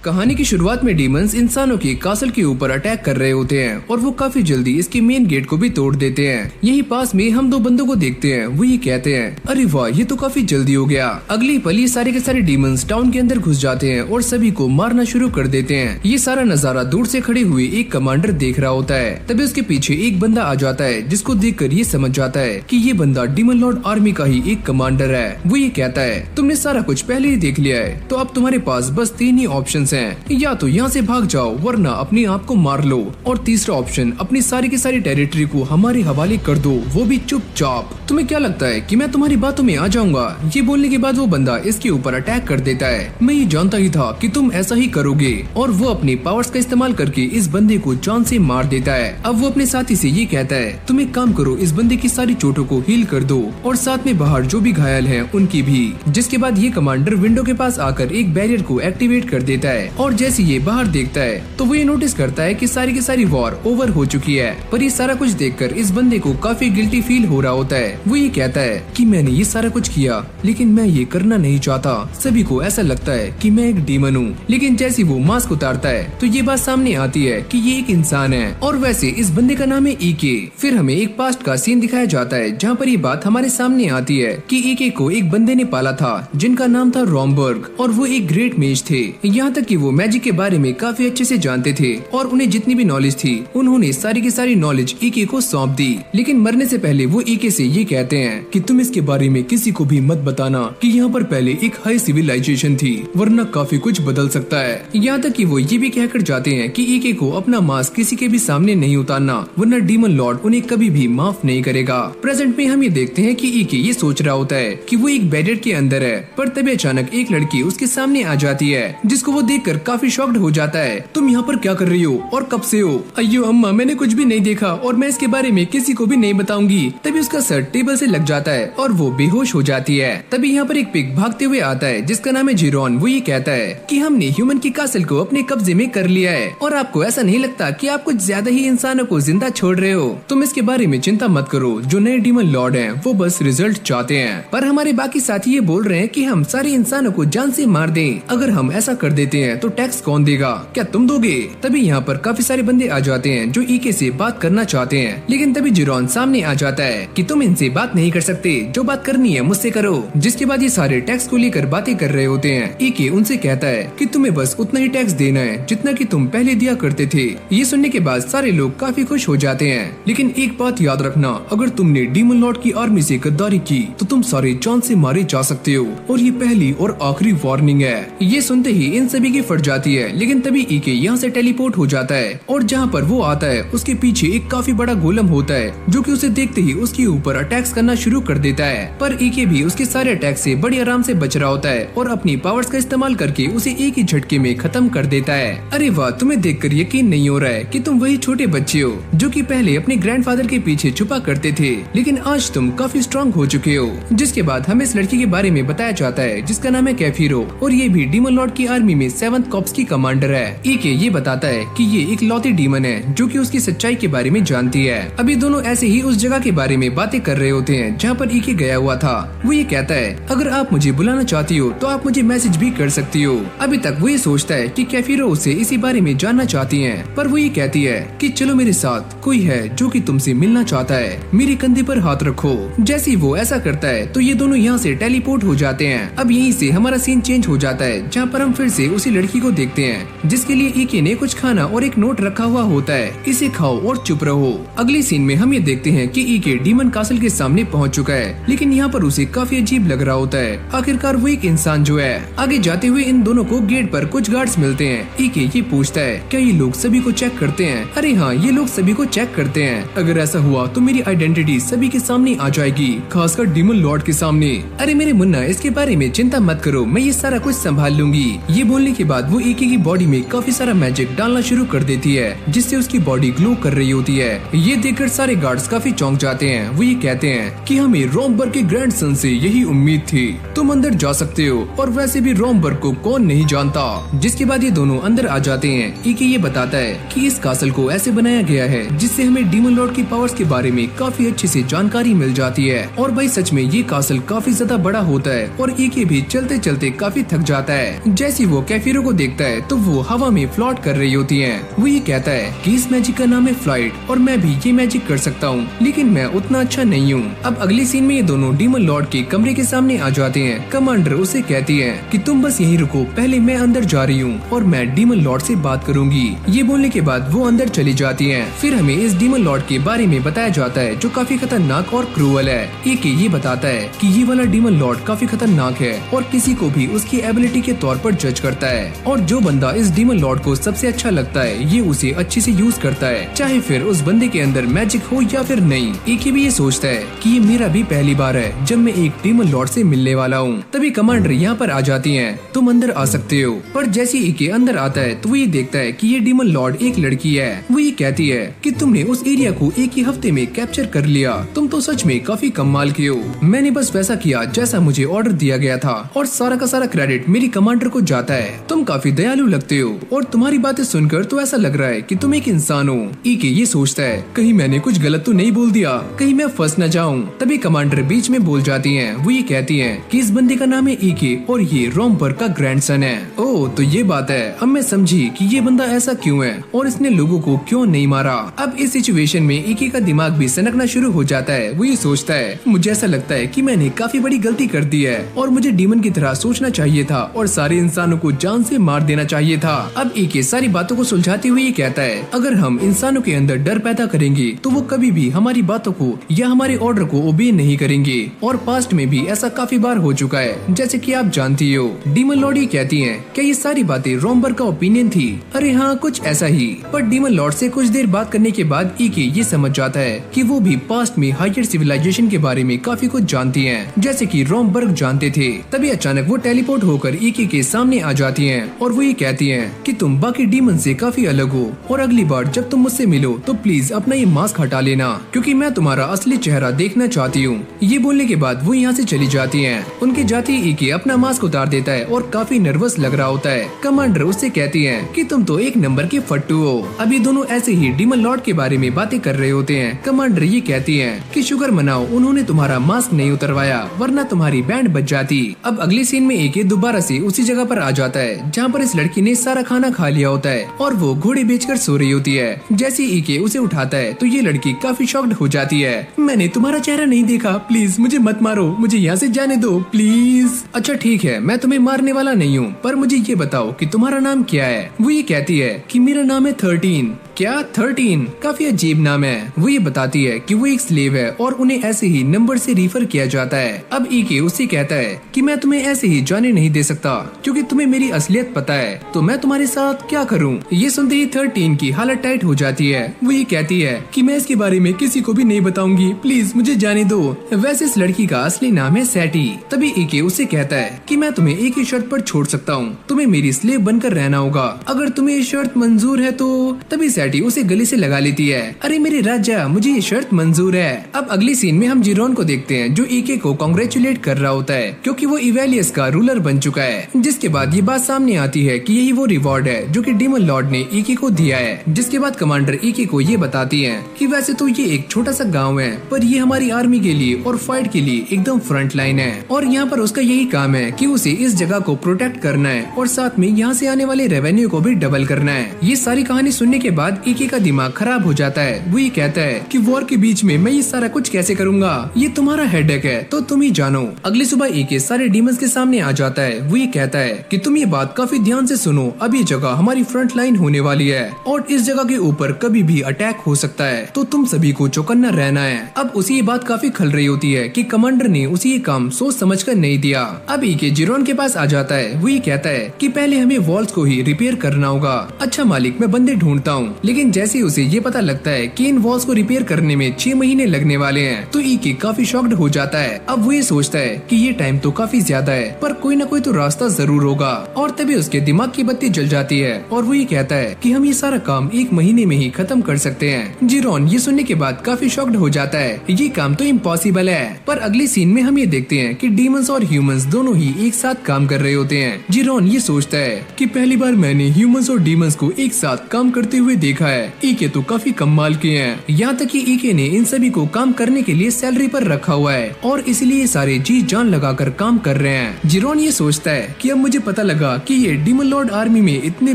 कहानी की शुरुआत में डीमंस इंसानों के कासल के ऊपर अटैक कर रहे होते हैं और वो काफी जल्दी इसके मेन गेट को भी तोड़ देते हैं। यही पास में हम दो बंदों को देखते हैं। वो ये कहते हैं, अरे वाह, ये तो काफी जल्दी हो गया। अगली पल ये सारे के सारे डीमंस टाउन के अंदर घुस जाते हैं और सभी को मारना शुरू कर देते हैं। ये सारा नजारा दूर से खड़े हुए एक कमांडर देख रहा होता है। तभी उसके पीछे एक बंदा आ जाता है जिसको देखकर ये समझ जाता है कि ये बंदा डीमन लॉर्ड आर्मी का ही एक कमांडर है। वो ये कहता है, तुमने सारा कुछ पहले ही देख लिया है, तो अब तुम्हारे पास बस 3 ही ऑप्शंस हैं। या तो यहाँ से भाग जाओ वरना अपने आप को मार लो, और तीसरा ऑप्शन अपनी सारी की सारी टेरिटरी को हमारे हवाले कर दो, वो भी चुपचाप। तुम्हें क्या लगता है कि मैं तुम्हारी बातों में आ जाऊंगा? ये बोलने के बाद वो बंदा इसके ऊपर अटैक कर देता है। मैं ये जानता ही था कि तुम ऐसा ही करोगे, और वो अपने पावर्स का इस्तेमाल करके इस बंदे को जान से मार देता है। अब वो अपने साथी से ये कहता है, तुम एक काम करो, इस बंदे की सारी चोटों को हील कर दो और साथ में बाहर जो भी घायल हैं उनकी भी। जिसके बाद ये कमांडर विंडो के पास आकर एक बैरियर को एक्टिवेट कर देता है, और जैसे ये बाहर देखता है तो वो ये नोटिस करता है कि सारी की सारी वॉर ओवर हो चुकी है। पर ये सारा कुछ देखकर इस बंदे को काफी गिल्टी फील हो रहा होता है। वो ये कहता है कि मैंने ये सारा कुछ किया, लेकिन मैं ये करना नहीं चाहता। सभी को ऐसा लगता है कि मैं एक डीमन हूँ, लेकिन जैसे वो मास्क उतारता है तो ये बात सामने आती है कि ये एक इंसान है, और वैसे इस बंदे का नाम है ईके। फिर हमें एक पास्ट का सीन दिखाया जाता है जहाँ पर ये बात हमारे सामने आती है कि ईके को एक बंदे ने पाला था जिनका नाम था रॉमबर्ग, और वो एक ग्रेट मेज थे। यहाँ तक कि वो मैजिक के बारे में काफी अच्छे से जानते थे, और उन्हें जितनी भी नॉलेज थी उन्होंने सारी की सारी नॉलेज ईके को सौंप दी। लेकिन मरने से पहले वो ईके से ये कहते हैं कि तुम इसके बारे में किसी को भी मत बताना कि यहाँ पर पहले एक हाई सिविलाइजेशन थी, वरना काफी कुछ बदल सकता है। यहाँ तक कि वो ये भी कहकर जाते हैं कि ईके को अपना मास्क किसी के भी सामने नहीं उतारना, वरना डीमन लॉर्ड उन्हें कभी भी माफ नहीं करेगा। प्रेजेंट में हम ये देखते हैं कि ईके ये सोच रहा होता है कि वो एक बैरियर के अंदर है, पर तभी अचानक एक लड़की उसके सामने आ जाती है, जिसको वो देखकर काफी शॉक्ड हो जाता है। तुम यहाँ पर क्या कर रही हो और कब से हो? अయ్यो अम्मा, मैंने कुछ भी नहीं देखा और मैं इसके बारे में किसी को भी नहीं बताऊंगी। तभी उसका सर टेबल से लग जाता है और वो बेहोश हो जाती है। तभी यहाँ पर एक पिग भागते हुए आता है जिसका नाम है जिरोन। वो ये कहता है कि हमने ह्यूमन की कासल को अपने कब्जे में कर लिया है, और आपको ऐसा नहीं लगता कि आप कुछ ज्यादा ही इंसानों को जिंदा छोड़ रहे हो? तुम इसके बारे में चिंता मत करो, जो नए डीमन लॉर्ड हैं वो बस रिजल्ट चाहते हैं, पर हमारे बाकी साथी ये बोल रहे हैं कि हम सारे इंसानों को जान से मार दें। अगर हम ऐसा कर देते हैं तो टैक्स कौन देगा? क्या तुम दोगे? तभी यहाँ पर काफी सारे बंदे आ जाते हैं जो ईके से बात करना चाहते हैं, लेकिन तभी जिरोन सामने आ जाता है कि तुम इनसे बात नहीं कर सकते, जो बात करनी है मुझसे करो। जिसके बाद ये सारे टैक्स को लेकर बातें कर रहे होते हैं। ईके उनसे कहता है कि तुम्हें बस उतना ही टैक्स देना है जितना कि तुम पहले दिया करते थे। ये सुनने के बाद सारे लोग काफी खुश हो जाते हैं, लेकिन एक बात याद रखना, अगर तुमने डीमन लॉर्ड की आर्मी से गद्दारी की तो तुम सारे जान से मारे जा सकते हो, और ये पहली और आखिरी वार्निंग है। ये सुनते ही इन सभी की फट जाती है, लेकिन तभी ईके यहाँ से टेलीपोर्ट हो जाता है, और जहाँ पर वो आता है उसके पीछे एक काफी बड़ा गोलम होता है जो कि उसे देखते ही उसके ऊपर अटैक्स करना शुरू कर देता है। पर ईके भी उसके सारे अटैक से बड़ी आराम से बच रहा होता है और अपनी पावर्स का इस्तेमाल करके उसे एक ही झटके में खत्म कर देता है। अरे वाह, तुम्हें देखकर यकीन नहीं हो रहा है कि तुम वही छोटे बच्चे हो जो कि पहले अपने ग्रैंडफादर के पीछे छुपा करते थे, लेकिन आज तुम काफी स्ट्रॉन्ग हो चुके हो। जिसके बाद हमें इस लड़की के बारे में बताया जाता है जिसका नाम है कैफिरो, और ये भी डीमन लॉर्ड की आर्मी में 7th कॉर्प्स की कमांडर है। ईके ये बताता है कि ये एक लौती डीमन है जो कि उसकी सच्चाई के बारे में जानती है। अभी दोनों ऐसे ही उस जगह के बारे में बातें कर रहे होते हैं जहाँ पर ईके गया हुआ था। वो ये कहता है, अगर आप मुझे बुलाना चाहती हो तो आप मुझे मैसेज भी कर सकती हो। अभी तक वो ये सोचता है कि कैफिरो उसे इसी बारे में जानना चाहती है, पर वो ये कहती है कि चलो मेरे साथ, कोई है जो कि तुमसे मिलना चाहता है, मेरे कंधे पर हाथ रखो। जैसे ही वो ऐसा करता है तो ये दोनों यहाँ से टेलीपोर्ट हो जाते हैं। अब यहीं से हमारा सीन चेंज हो जाता है जहाँ पर हम फिर से उसी लड़की को देखते हैं जिसके लिए ईके ने कुछ खाना और एक नोट रखा हुआ होता है, इसे खाओ और चुप रहो। अगले सीन में हम ये देखते हैं कि ईके डीमन कासल के सामने पहुंच चुका है, लेकिन यहाँ पर उसे काफी अजीब लग रहा होता है। आखिरकार वो एक इंसान जो है। आगे जाते हुए इन दोनों को गेट पर कुछ गार्ड्स मिलते हैं। ईके ये पूछता है, क्या ये लोग सभी को चेक करते हैं? अरे हाँ, ये लोग सभी को चेक करते हैं। अगर ऐसा हुआ तो मेरी आइडेंटिटी सभी के सामने आ जाएगी, खासकर डीमन लॉर्ड के सामने। अरे मेरे मुन्ना, इसके बारे में चिंता मत करो, मैं ये सारा कुछ संभाल लूंगी। ये बोलने के बाद वो ईके की बॉडी में काफी सारा मैजिक डालना शुरू कर देती है, जिससे उसकी बॉडी ग्लो कर रही होती है। ये देखकर सारे गार्ड्स काफी चौंक जाते हैं। वो ये कहते हैं कि हमें रॉमबर्ग के ग्रैंडसन से यही उम्मीद थी, तुम अंदर जा सकते हो, और वैसे भी रॉमबर्ग को कौन नहीं जानता। जिसके बाद ये दोनों अंदर आ जाते हैं। ईके ये बताता है कि इस कासल को ऐसे बनाया गया है जिससे हमें डीमन लॉर्ड की पावर्स के बारे में काफी अच्छे से जानकारी मिल जाती है। और भाई सच में ये कासल काफी ज्यादा बड़ा होता है, और ईके भी चलते चलते काफी थक जाता है। जैसे वो कैफिरो हीरो को देखता है तो वो हवा में फ्लॉट कर रही होती है। वो ये कहता है कि इस मैजिक का नाम है फ्लाइट और मैं भी ये मैजिक कर सकता हूँ, लेकिन मैं उतना अच्छा नहीं हूँ। अब अगले सीन में ये दोनों डीमन लॉर्ड के कमरे के सामने आ जाते हैं। कमांडर उसे कहती है कि तुम बस यहीं रुको, पहले मैं अंदर जा रही हूँ और मैं डीमन लॉर्ड से बात करूंगी। ये बोलने के बाद वो अंदर चली जाती है। फिर हमें इस डीमन लॉर्ड के बारे में बताया जाता है जो काफी खतरनाक और क्रूअल है। एक ये बताता है कि ये वाला डीमन लॉर्ड काफी खतरनाक है और किसी को भी उसकी एबिलिटी के तौर पर जज करता है, और जो बंदा इस डीमन लॉर्ड को सबसे अच्छा लगता है ये उसे अच्छे से यूज करता है, चाहे फिर उस बंदे के अंदर मैजिक हो या फिर नहीं। एक भी ये सोचता है कि ये मेरा भी पहली बार है जब मैं एक डीमन लॉर्ड से मिलने वाला हूँ। तभी कमांडर यहाँ पर आ जाती है, तुम अंदर आ सकते हो। पर जैसे ही अंदर आता है तो वो ये देखता है कि ये डीमन लॉर्ड एक लड़की है। वो ये कहती है कि तुमने उस एरिया को एक ही हफ्ते में कैप्चर कर लिया, तुम तो सच में काफी कमाल के हो। मैंने बस वैसा किया जैसा मुझे ऑर्डर दिया गया था और सारा का सारा क्रेडिट मेरी कमांडर को जाता है। तुम काफी दयालु लगते हो और तुम्हारी बातें सुनकर तो ऐसा लग रहा है कि तुम एक इंसान हो। ईके ये सोचता है कहीं मैंने कुछ गलत तो नहीं बोल दिया, कहीं मैं फंस न जाऊं। तभी कमांडर बीच में बोल जाती है। वो ये कहती है कि इस बंदे का नाम है ईके और ये रोमबर्ग का ग्रैंडसन है। ओह तो ये बात है, अब मैं समझी कि ये बंदा ऐसा क्यों है और इसने लोगों को क्यों नहीं मारा। अब इस सिचुएशन में ईके का दिमाग भी सनकना शुरू हो जाता है। वो ये सोचता है मुझे ऐसा लगता है कि मैंने काफी बड़ी गलती कर दी है और मुझे डीमन की तरह सोचना चाहिए था और सारे इंसानों को जान से मार देना चाहिए था। अब ईके सारी बातों को सुलझाते हुए ये कहता है अगर हम इंसानों के अंदर डर पैदा करेंगे तो वो कभी भी हमारी बातों को या हमारे ऑर्डर को ओबे नहीं करेंगे, और पास्ट में भी ऐसा काफी बार हो चुका है जैसे कि आप जानती हो। डीमन लॉर्ड ये कहती हैं क्या ये सारी बातें रोमबर्ग का ओपिनियन थी? अरे हाँ कुछ ऐसा ही। पर डीमन लॉर्ड से कुछ देर बात करने के बाद ईके ये समझ जाता है कि वो भी पास्ट में हायर सिविलाइजेशन के बारे में काफी कुछ जानती हैं जैसे कि रोमबर्ग जानते थे। तभी अचानक वो टेलीपोर्ट होकर ईके के सामने आ जाती हैं और वो ये कहती हैं कि तुम बाकी डीमन से काफी अलग हो और अगली बार जब तुम मुझसे मिलो तो प्लीज अपना ये मास्क हटा लेना क्योंकि मैं तुम्हारा असली चेहरा देखना चाहती हूँ। ये बोलने के बाद वो यहाँ से चली जाती हैं। उनके जाते ही ईके अपना मास्क उतार देता है और काफी नर्वस लग रहा होता है। कमांडर उससे कहती है कि तुम तो एक नंबर के फट्टू हो। अभी दोनों ऐसे ही डीमन लॉर्ड के बारे में बातें कर रहे होते हैं। कमांडर ये कहती है कि शुक्र मनाओ उन्होंने तुम्हारा मास्क नहीं उतरवाया वरना तुम्हारी बैंड बच जाती। अब अगले सीन में ईके दोबारा से उसी जगह पर आ जाता है जहाँ पर इस लड़की ने सारा खाना खा लिया होता है और वो घोड़े बेचकर सो रही होती है। जैसे ईके उसे उठाता है तो ये लड़की काफी शॉक्ड हो जाती है। मैंने तुम्हारा चेहरा नहीं देखा, प्लीज मुझे मत मारो, मुझे यहाँ से जाने दो प्लीज। अच्छा ठीक है मैं तुम्हें मारने वाला नहीं हूँ, पर मुझे ये बताओ कि तुम्हारा नाम क्या है? वो ये कहती है कि मेरा नाम है 13। क्या 13? काफी अजीब नाम है। वो ये बताती है कि वो एक स्लेव है और उन्हें ऐसे ही नंबर से रिफर किया जाता है। अब ईके उससे कहता है कि मैं तुम्हें ऐसे ही जाने नहीं दे सकता क्योंकि तुम्हें मेरी असलियत पता है, तो मैं तुम्हारे साथ क्या करूं? ये सुनते ही 13 की हालत टाइट हो जाती है। वो ये कहती है कि मैं इसके बारे में किसी को भी नहीं बताऊंगी, प्लीज मुझे जाने दो। वैसे इस लड़की का असली नाम है सैटी। तभी ईके उससे कहता है कि मैं तुम्हें एक ही शर्त पर छोड़ सकता हूँ, तुम्हें मेरी स्लेव बनकर रहना होगा। अगर तुम्हें ये शर्त मंजूर है तो। तभी सैटी उसे गले से लगा लेती है। अरे मेरे राजा मुझे ये शर्त मंजूर है। अब अगली सीन में हम जिरोन को देखते हैं जो ईके को कांग्रेचुलेट कर रहा होता है क्योंकि वो इवेलियस का रूलर बन चुका है। जिसके बाद ये बात सामने आती है कि यही वो रिवॉर्ड है जो कि डीमन लॉर्ड ने ईके को दिया है। जिसके बाद कमांडर ईके को ये बताती है कि वैसे तो ये एक छोटा सा गाँव है पर ये हमारी आर्मी के लिए और फाइट के लिए एकदम फ्रंट लाइन है और यहाँ पर उसका यही काम है कि उसे इस जगह को प्रोटेक्ट करना है और साथ में यहाँ से आने वाले रेवेन्यू को भी डबल करना है। ये सारी कहानी सुनने के बाद ईके का दिमाग खराब हो जाता है। वो ये कहता है कि वॉर के बीच में मैं ये सारा कुछ कैसे करूंगा, ये तुम्हारा हेडेक है तो तुम ही जानो। अगली सुबह ईके सारे डीमंस के सामने आ जाता है। वो ये कहता है कि तुम ये बात काफी ध्यान से सुनो, अब ये जगह हमारी फ्रंट लाइन होने वाली है और इस जगह के ऊपर कभी भी अटैक हो सकता है, तो तुम सभी को चौकन्ना रहना है। अब उसी ये बात काफी खल रही होती है कि कमांडर ने उसी ये काम सोच समझ कर नहीं दिया। अब ईके जिरोन के पास आ जाता है। वो ये कहता है कि पहले हमें वॉल्स को ही रिपेयर करना होगा। अच्छा मालिक मैं बंदे ढूंढता हूँ। लेकिन जैसे उसे ये पता लगता है कि इन वॉल्स को रिपेयर करने में 6 महीने लगने वाले हैं तो ईके काफी शॉक्ड हो जाता है। अब वो ये सोचता है कि ये टाइम तो काफी ज्यादा है पर कोई ना कोई तो रास्ता जरूर होगा, और तभी उसके दिमाग की बत्ती जल जाती है और वो ये कहता है कि हम ये सारा काम 1 महीने में ही खत्म कर सकते हैं। जिरोन ये सुनने के बाद काफी शॉक्ड हो जाता है, ये काम तो इम्पॉसिबल है। पर अगले सीन में हम ये देखते हैं कि डीमंस और ह्यूमंस दोनों ही एक साथ काम कर रहे होते हैं। जिरोन ये सोचता है कि पहली बार मैंने ह्यूमंस और डीमंस को एक साथ काम करते हुए देखा है, ईके तो काफी कमाल के हैं। यहाँ तक कि ईके ने इन सभी को काम करने के लिए सैलरी पर रखा हुआ है और इसलिए सारे जी जान लगाकर काम कर रहे हैं। जिरोन ये सोचता है कि अब मुझे पता लगा कि ये डीमन लॉर्ड आर्मी में इतने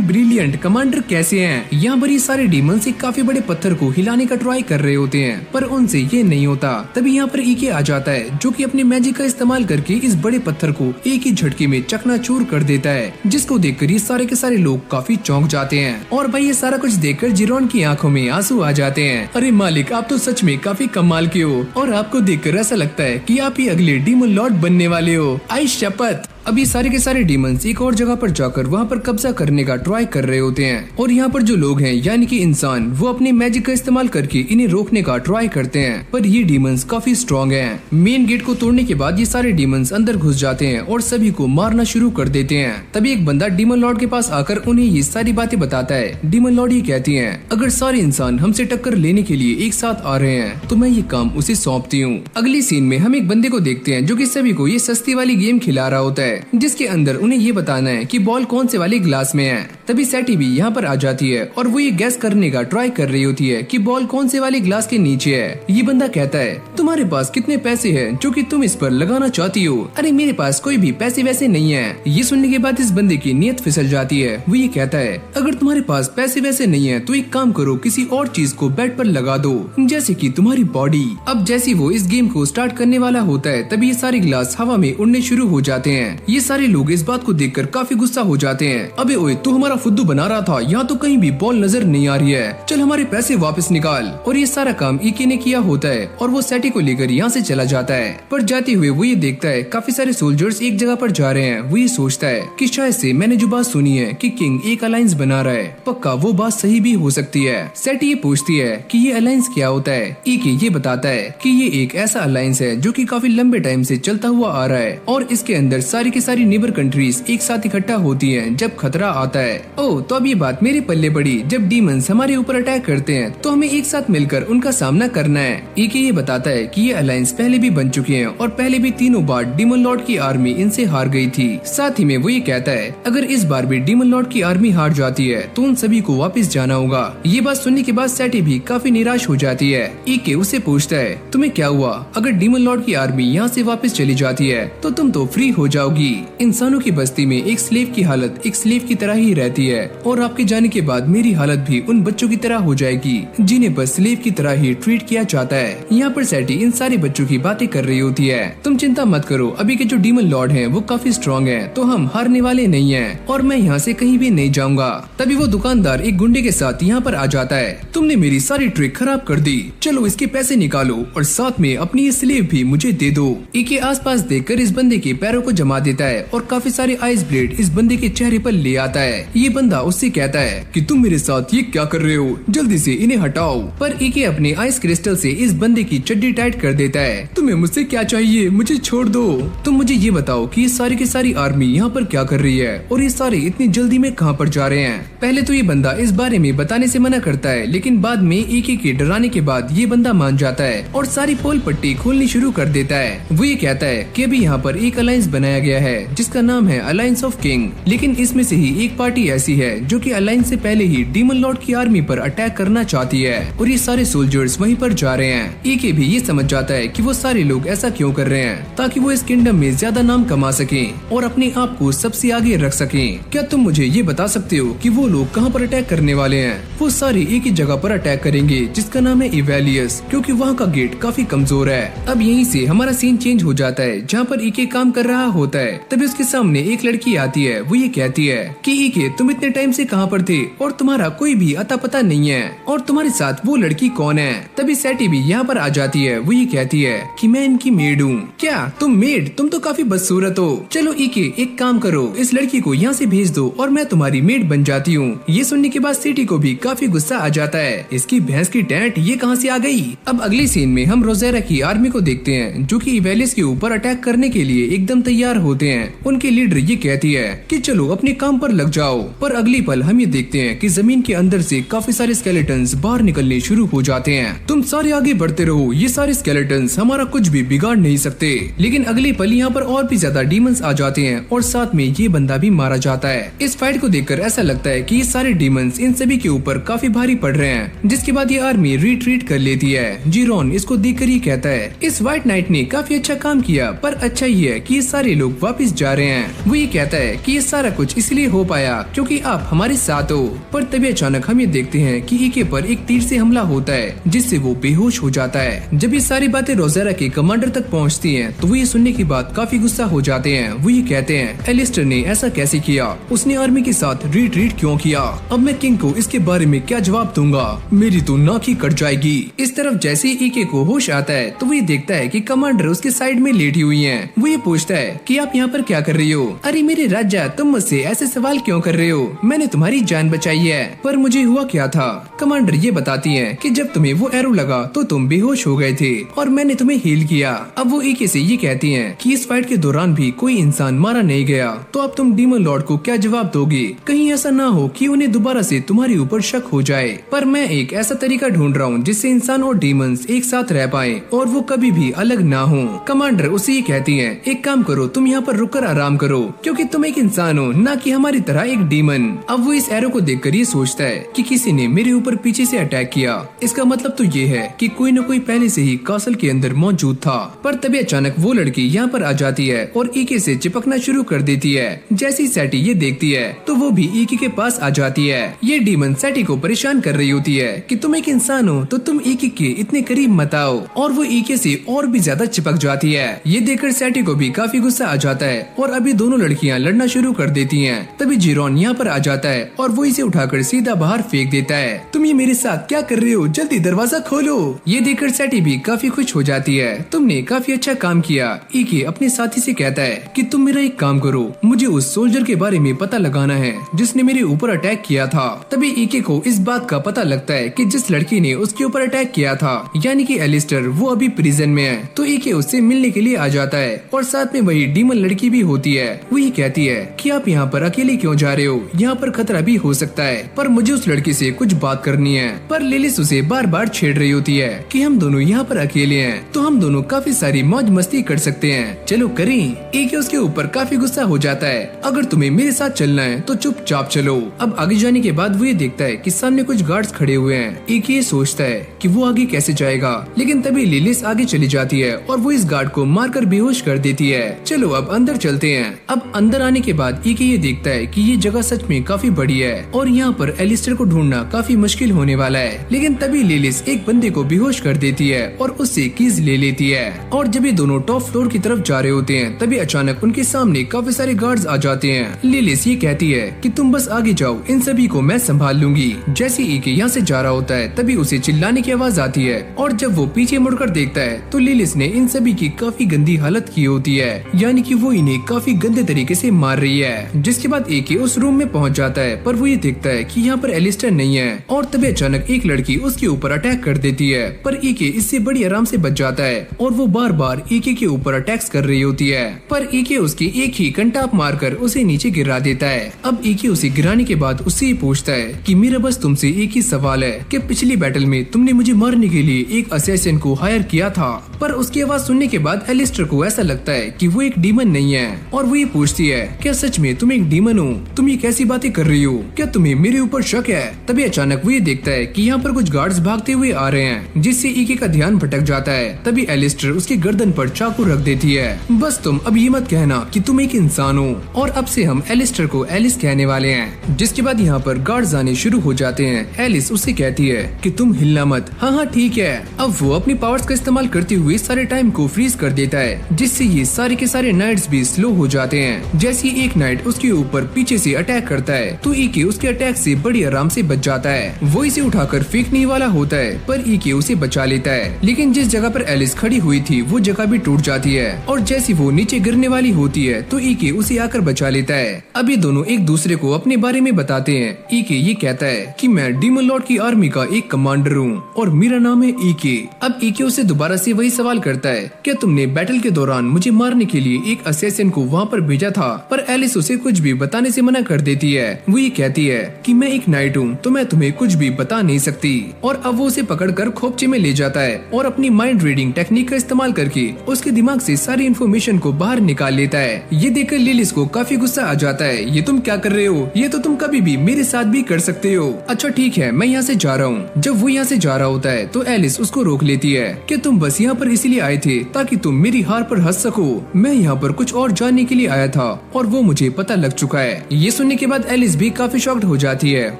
ब्रिलियंट कमांडर कैसे हैं। यहाँ पर ये सारे डीमंस एक काफी बड़े पत्थर को हिलाने का ट्राई कर रहे होते हैं, पर उनसे ये नहीं होता। तभी यहाँ पर ईके आ जाता है, जो कि अपनी मैजिक का इस्तेमाल करके इस बड़े पत्थर को एक ही झटके में चकनाचूर कर देता है, जिसको देखकर ये सारे के सारे लोग काफी चौंक जाते हैं। और भाई ये सारा कुछ देखकर जिरोन की आंखों में आंसू आ जाते हैं। अरे मालिक, आप तो सच में काफी कमाल के हो और आपको देखकर ऐसा लगता है कि आप ही अगले डीमन लॉर्ड बनने वाले हो। आई शपथ। अभी सारे के सारे डीमंस एक और जगह पर जाकर वहाँ पर कब्जा करने का ट्राई कर रहे होते हैं और यहाँ पर जो लोग हैं यानी कि इंसान, वो अपनी मैजिक का इस्तेमाल करके इन्हें रोकने का ट्राई करते हैं, पर ये डीमंस काफी स्ट्रॉन्ग हैं। मेन गेट को तोड़ने के बाद ये सारे डीमंस अंदर घुस जाते हैं और सभी को मारना शुरू कर देते हैं। तभी एक बंदा डीमन लॉर्ड के पास आकर उन्हें ये सारी बातें बताता है। डीमन लॉर्ड ये कहती है, अगर सारे इंसान हमसे टक्कर लेने के लिए एक साथ आ रहे हैं तो मैं ये काम उसे सौंपती हूँ। अगली सीन में हम एक बंदे को देखते हैं जो कि सभी को ये सस्ती वाली गेम खिला रहा होता है, जिसके अंदर उन्हें ये बताना है कि बॉल कौन से वाले ग्लास में है। तभी सैटी भी यहाँ पर आ जाती है और वो ये गैस करने का ट्राई कर रही होती है कि बॉल कौन से वाले ग्लास के नीचे है। ये बंदा कहता है, तुम्हारे पास कितने पैसे हैं जो कि तुम इस पर लगाना चाहती हो? अरे मेरे पास कोई भी पैसे वैसे नहीं है। ये सुनने के बाद इस बंदे की नीयत फिसल जाती है। वो ये कहता है, अगर तुम्हारे पास पैसे वैसे नहीं है तो एक काम करो, किसी और चीज को बेट पर लगा दो, जैसे कि तुम्हारी बॉडी। अब जैसे वो इस गेम को स्टार्ट करने वाला होता है तभी ये सारे ग्लास हवा में उड़ने शुरू हो जाते हैं। ये सारे लोग इस बात को देखकर काफी गुस्सा हो जाते हैं। अबे ओए, तू हमारा फुद्दू बना रहा था, यहाँ तो कहीं भी बॉल नजर नहीं आ रही है, चल हमारे पैसे वापस निकाल। और ये सारा काम ईके ने किया होता है और वो सैटी को लेकर यहाँ से चला जाता है। पर जाते हुए वो ये देखता है काफी सारे सोल्जर्स एक जगह पर जा रहे हैं। वो ये सोचता है कि शायद से मैंने जो बात सुनी है कि किंग एक अलायंस बना रहा है, पक्का वो बात सही भी हो सकती है। सैटी ये पूछती है कि ये अलायंस क्या होता है। ईके ये बताता है कि ये एक ऐसा अलायंस है जो कि काफी लंबे टाइम से चलता हुआ आ रहा है और इसके अंदर सारी की सारी नेबर कंट्रीज एक साथ इकट्ठा होती हैं जब खतरा आता है। ओह, तो अब ये बात मेरे पल्ले पड़ी, जब डीमंस हमारे ऊपर अटैक करते हैं तो हमें एक साथ मिलकर उनका सामना करना है। ईके ये बताता है कि ये अलायंस पहले भी बन चुके हैं और पहले भी तीनों बार डीमन लॉर्ड की आर्मी इनसे हार गई थी। साथ ही में वो ये कहता है, अगर इस बार भी डीमन लॉर्ड की आर्मी हार जाती है तो उन सभी को वापस जाना होगा। ये बात सुनने के बाद सैटी भी काफी निराश हो जाती है। ईके उससे पूछता है, तुम्हें क्या हुआ? अगर डीमन लॉर्ड की आर्मी यहाँ से वापस चली जाती है तो तुम तो फ्री हो जाओगी। इंसानों की बस्ती में एक स्लेव की हालत एक स्लेव की तरह ही रहती है और आपके जाने के बाद मेरी हालत भी उन बच्चों की तरह हो जाएगी जिन्हें बस स्लेव की तरह ही ट्रीट किया जाता है। यहाँ पर सैटी इन सारे बच्चों की बातें कर रही होती है। तुम चिंता मत करो, अभी के जो डीमन लॉर्ड हैं वो काफी स्ट्रॉन्ग हैं, तो हम हारने वाले नहीं हैं और मैं यहाँ से कहीं भी नहीं जाऊंगा। तभी वो दुकानदार एक गुंडे के साथ यहाँ पर आ जाता है। तुमने मेरी सारी ट्रिक खराब कर दी, चलो इसके पैसे निकालो और साथ में अपनी ये स्लेव भी मुझे दे दो। ईके आसपास देखकर इस बंदे के पैरों को जमा देता है और काफी सारे आइस ब्लेड इस बंदे के चेहरे पर ले आता है। ये बंदा उससे कहता है कि तुम मेरे साथ ये क्या कर रहे हो, जल्दी से इन्हें हटाओ। पर ईके अपने आइस क्रिस्टल से इस बंदे की चड्डी टाइट कर देता है। तुम्हें मुझसे क्या चाहिए, मुझे छोड़ दो। तुम मुझे ये बताओ कि ये सारी की सारी आर्मी यहाँ पर क्या कर रही है और ये सारे इतनी जल्दी में कहाँ पर जा रहे हैं। पहले तो ये बंदा इस बारे में बताने से मना करता है, लेकिन बाद में ईके के डराने के बाद ये बंदा मान जाता है और सारी पोल पट्टी खोलनी शुरू कर देता है। वो ये कहता है कि अभी यहाँ पर एक अलायंस बनाया गया है जिसका नाम है अलायंस ऑफ किंग, लेकिन इसमें से ही एक पार्टी ऐसी है जो कि अलायंस से पहले ही डीमन लॉर्ड की आर्मी पर अटैक करना चाहती है और ये सारे सोल्जर्स वहीं पर जा रहे हैं। ईके भी ये समझ जाता है कि वो सारे लोग ऐसा क्यों कर रहे हैं ताकि वो इस किंगडम में ज्यादा नाम कमा सकें और अपने आप को सबसे आगे रख सकें। क्या तुम मुझे ये बता सकते हो कि वो लोग कहाँ पर अटैक करने वाले हैं? वो सारे एक ही जगह पर अटैक करेंगे जिसका नाम है इवेलियस, क्योंकि वहाँ का गेट काफी कमजोर है। अब यहीं से हमारा सीन चेंज हो जाता है जहाँ पर ईके काम कर रहा होता है। तभी उसके सामने एक लड़की आती है। वो ये कहती है कि ईके, तुम इतने टाइम से कहाँ पर थे और तुम्हारा कोई भी अता पता नहीं है और तुम्हारे साथ वो लड़की कौन है? तभी सैटी भी यहाँ पर आ जाती है। वो ये कहती है कि मैं इनकी मेड हूँ। क्या तुम मेड? तुम तो काफी बदसूरत हो। चलो ईके, एक काम करो, इस लड़की को यहाँ से भेज दो और मैं तुम्हारी मेड बन जाती हूँ। ये सुनने के बाद सैटी को भी काफी गुस्सा आ जाता है। इसकी भैंस की टैंट ये कहाँ से आ गई? अब अगले सीन में हम रोज़ेरा की आर्मी को देखते हैं जो कि इवेलियस के ऊपर अटैक करने के लिए एकदम तैयार होती होते हैं उनके लीडर ये कहती है कि चलो अपने काम पर लग जाओ। पर अगली पल हम ये देखते हैं कि जमीन के अंदर से काफी सारे स्केलेटन्स बाहर निकलने शुरू हो जाते हैं। तुम सारे आगे बढ़ते रहो, ये सारे स्केलेटन्स हमारा कुछ भी बिगाड़ नहीं सकते। लेकिन अगली पल यहाँ पर और भी ज्यादा डीमंस आ जाते हैं और साथ में ये बंदा भी मारा जाता है। इस फाइट को देखकर ऐसा लगता है कि ये सारे डीमंस इन सभी के ऊपर काफी भारी पड़ रहे हैं, जिसके बाद ये आर्मी रिट्रीट कर लेती है। जीरोन इसको देखकर ये कहता है इस व्हाइट नाइट ने काफी अच्छा काम किया, पर अच्छा ही है कि ये सारे लोग वापस जा रहे हैं। वो ये कहता है कि ये सारा कुछ इसलिए हो पाया क्योंकि आप हमारे साथ हो। पर तभी अचानक हम ये देखते हैं कि ईके पर एक तीर से हमला होता है जिससे वो बेहोश हो जाता है। जब ये सारी बातें रोजेरा के कमांडर तक पहुंचती हैं, तो वो ये सुनने के बाद काफी गुस्सा हो जाते हैं। वो ये कहते हैं एलिस्टर ने ऐसा कैसे किया, उसने आर्मी के साथ रिट्रीट क्यों किया। अब मैं किंग को इसके बारे में क्या जवाब दूंगा, मेरी तो नाक ही कट जाएगी। इस तरफ जैसे ही ईके को होश आता है तो वो ये देखता है कि कमांडर उसके साइड में लेटी हुई हैं। वो ये पूछता है कि आप यहाँ पर क्या कर रही हो। अरे मेरे राजा, तुम मुझसे ऐसे सवाल क्यों कर रहे हो, मैंने तुम्हारी जान बचाई है। पर मुझे हुआ क्या था। कमांडर ये बताती है कि जब तुम्हें वो एरो लगा तो तुम बेहोश हो गए थे और मैंने तुम्हें हील किया। अब वो ईके से ये कहती हैं कि इस फाइट के दौरान भी कोई इंसान मारा नहीं गया, तो अब तुम डीमन लॉर्ड को क्या जवाब दोगे। कहीं ऐसा ना हो कि उन्हें दोबारा से तुम्हारे ऊपर शक हो जाए। पर मैं एक ऐसा तरीका ढूंढ रहा हूँ जिससे इंसान और डीमंस एक साथ रह पाए और वो कभी भी अलग ना हो। कमांडर उसे ये कहती है एक काम करो, तुम यहाँ पर रुककर आराम करो क्योंकि तुम एक इंसान हो, ना कि हमारी तरह एक डीमन। अब वो इस एरो को देखकर ये सोचता है कि किसी ने मेरे ऊपर पीछे से अटैक किया। इसका मतलब तो ये है कि कोई न कोई पहले से ही कासल के अंदर मौजूद था। पर तभी अचानक वो लड़की यहाँ पर आ जाती है और ईके से चिपकना शुरू कर देती है। जैसी सैटी ये देखती है तो वो भी ईके के पास आ जाती है। ये डीमन सैटी को परेशान कर रही होती है कि तुम एक इंसान हो तो तुम ईके के इतने करीब मत आओ, और वो ईके से और भी ज्यादा चिपक जाती है। ये देखकर सैटी को भी काफी गुस्सा आ जाता है और अभी दोनों लड़कियां लड़ना शुरू कर देती हैं। तभी जीरोन यहाँ पर आ जाता है और वो इसे उठाकर सीधा बाहर फेंक देता है। तुम ये मेरे साथ क्या कर रहे हो, जल्दी दरवाजा खोलो। ये देखकर सैटी भी काफी खुश हो जाती है। तुमने काफी अच्छा काम किया। ईके अपने साथी से कहता है कि तुम मेरा एक काम करो, मुझे उस सोल्जर के बारे में पता लगाना है जिसने मेरे ऊपर अटैक किया था। तभी ईके को इस बात का पता लगता है कि जिस लड़की ने उसके ऊपर अटैक किया था यानी कि एलिस्टर, वो अभी प्रिजन में है। तो ईके उससे मिलने के लिए आ जाता है और साथ में वही डीमन लड़की भी होती है। वो ये कहती है कि आप यहाँ पर अकेले क्यों जा रहे हो, यहाँ पर खतरा भी हो सकता है। पर मुझे उस लड़की से कुछ बात करनी है। पर लिलिस उसे बार बार छेड़ रही होती है कि हम दोनों यहाँ पर अकेले हैं तो हम दोनों काफी सारी मौज मस्ती कर सकते हैं, चलो करें। ईके उसके ऊपर काफी गुस्सा हो जाता है। अगर तुम्हें मेरे साथ चलना है तो चुपचाप चलो। अब आगे जाने के बाद वो ये देखता है कि सामने कुछ गार्ड्स खड़े हुए हैं। ईके ये सोचता है कि वो आगे कैसे जाएगा, लेकिन तभी लिलिस आगे चली जाती है और वो इस गार्ड को मारकर बेहोश कर देती है। चलो अब अंदर चलते हैं। अब अंदर आने के बाद ईके ये देखता है कि ये जगह सच में काफी बड़ी है और यहाँ पर एलिस्टर को ढूंढना काफी मुश्किल होने वाला है। लेकिन तभी लिलिस एक बंदे को बेहोश कर देती है और उससे कीज ले लेती है। और जब ये दोनों टॉप फ्लोर की तरफ जा रहे होते हैं तभी अचानक उनके सामने काफी सारे गार्ड्स आ जाते हैं। लिलिस ये कहती है कि तुम बस आगे जाओ, इन सभी को मैं संभाल लूंगी। जैसे ईके यहाँ से जा रहा होता है तभी उसे चिल्लाने की आवाज आती है और जब वो पीछे मुड़कर देखता है तो लिलिस ने इन सभी की काफी गंदी हालत की होती है, यानी कि वो इन्हें काफी गंदे तरीके से मार रही है। जिसके बाद ईके उस रूम में पहुंच जाता है पर वो ये देखता है कि यहाँ पर एलिस्टर नहीं है और तभी अचानक एक लड़की उसके ऊपर अटैक कर देती है। पर ईके इससे बड़ी आराम से बच जाता है और वो बार बार ईके के ऊपर अटैक्स कर रही होती है। पर ईके उसकी एक ही कंटाप मारकर उसे नीचे गिरा देता है। अब ईके उसे गिराने के बाद उससे ये पूछता है कि मेरा बस तुमसे एक ही सवाल है कि पिछली बैटल में तुमने मुझे मारने के लिए एक असैसिन को हायर किया था। पर उसकी आवाज सुनने के बाद एलिस्टर को ऐसा लगता है कि वो एक डीमन नहीं है और वो ये पूछती है क्या सच में तुम एक डीमन हो, तुम ये कैसी बातें कर रही हो, क्या तुम्हें मेरे ऊपर शक है। तभी अचानक वो ये देखता है कि यहाँ पर कुछ गार्ड्स भागते हुए आ रहे हैं जिससे ईके का ध्यान भटक जाता है। तभी एलिस्टर उसकी गर्दन पर चाकू रख देती है। बस तुम अब ये मत कहना कि तुम एक इंसान हो। और अब से हम एलिस्टर को एलिस कहने वाले हैं। जिसके बाद यहाँ पर गार्ड्स आने शुरू हो जाते हैं। एलिस उससे कहती है कि तुम हिलना मत। हाँ ठीक है। अब वो अपनी पावर्स का इस्तेमाल करते हुए सारे टाइम को फ्रीज कर देता है जिससे ये सारे के सारे नाइट्स भी स्लो हो जाते हैं। जैसे एक नाइट उसके ऊपर पीछे से अटैक करता है तो ईके उसके अटैक से बड़ी आराम से बच जाता है। वो इसे उठाकर फेंकने वाला होता है पर ईके उसे बचा लेता है। लेकिन जिस जगह पर एलिस खड़ी हुई थी वो जगह भी टूट जाती है और जैसी वो नीचे गिरने वाली होती है तो ईके उसे आकर बचा लेता है। अब ये दोनों एक दूसरे को अपने बारे में बताते हैं। ईके ये कहता है कि मैं डीमन लॉर्ड की आर्मी का एक कमांडर हूँ और मेरा नाम है ईके। अब ईके उसे दोबारा से वही सवाल करता है क्या तुमने बैटल के दौरान मुझे मारने के लिए एक एक असेसिन को वहाँ पर भेजा था, पर एलिस उसे कुछ भी बताने से मना कर देती है। वो ये कहती है कि मैं एक नाइट हूँ तो मैं तुम्हें कुछ भी बता नहीं सकती। और अब वो उसे पकड़कर खोपचे में ले जाता है और अपनी माइंड रीडिंग टेक्निक का इस्तेमाल करके उसके दिमाग से सारी इन्फॉर्मेशन को बाहर निकाल लेता है। ये देखकर लिलिस को काफी गुस्सा आ जाता है। ये तुम क्या कर रहे हो? ये तो तुम कभी भी मेरे साथ भी कर सकते हो। अच्छा ठीक है, मैं यहाँ से जा रहा हूँ। जब वो यहाँ से जा रहा होता है तो एलिस उसको रोक लेती है कि तुम बस यहाँ पर इसीलिए आए थे ताकि तुम मेरी हार पर हंस सको। मैं यहाँ पर कुछ और जानने के लिए आया था और वो मुझे पता लग चुका है। ये सुनने के बाद एलिस भी काफी शॉक्ड हो जाती है।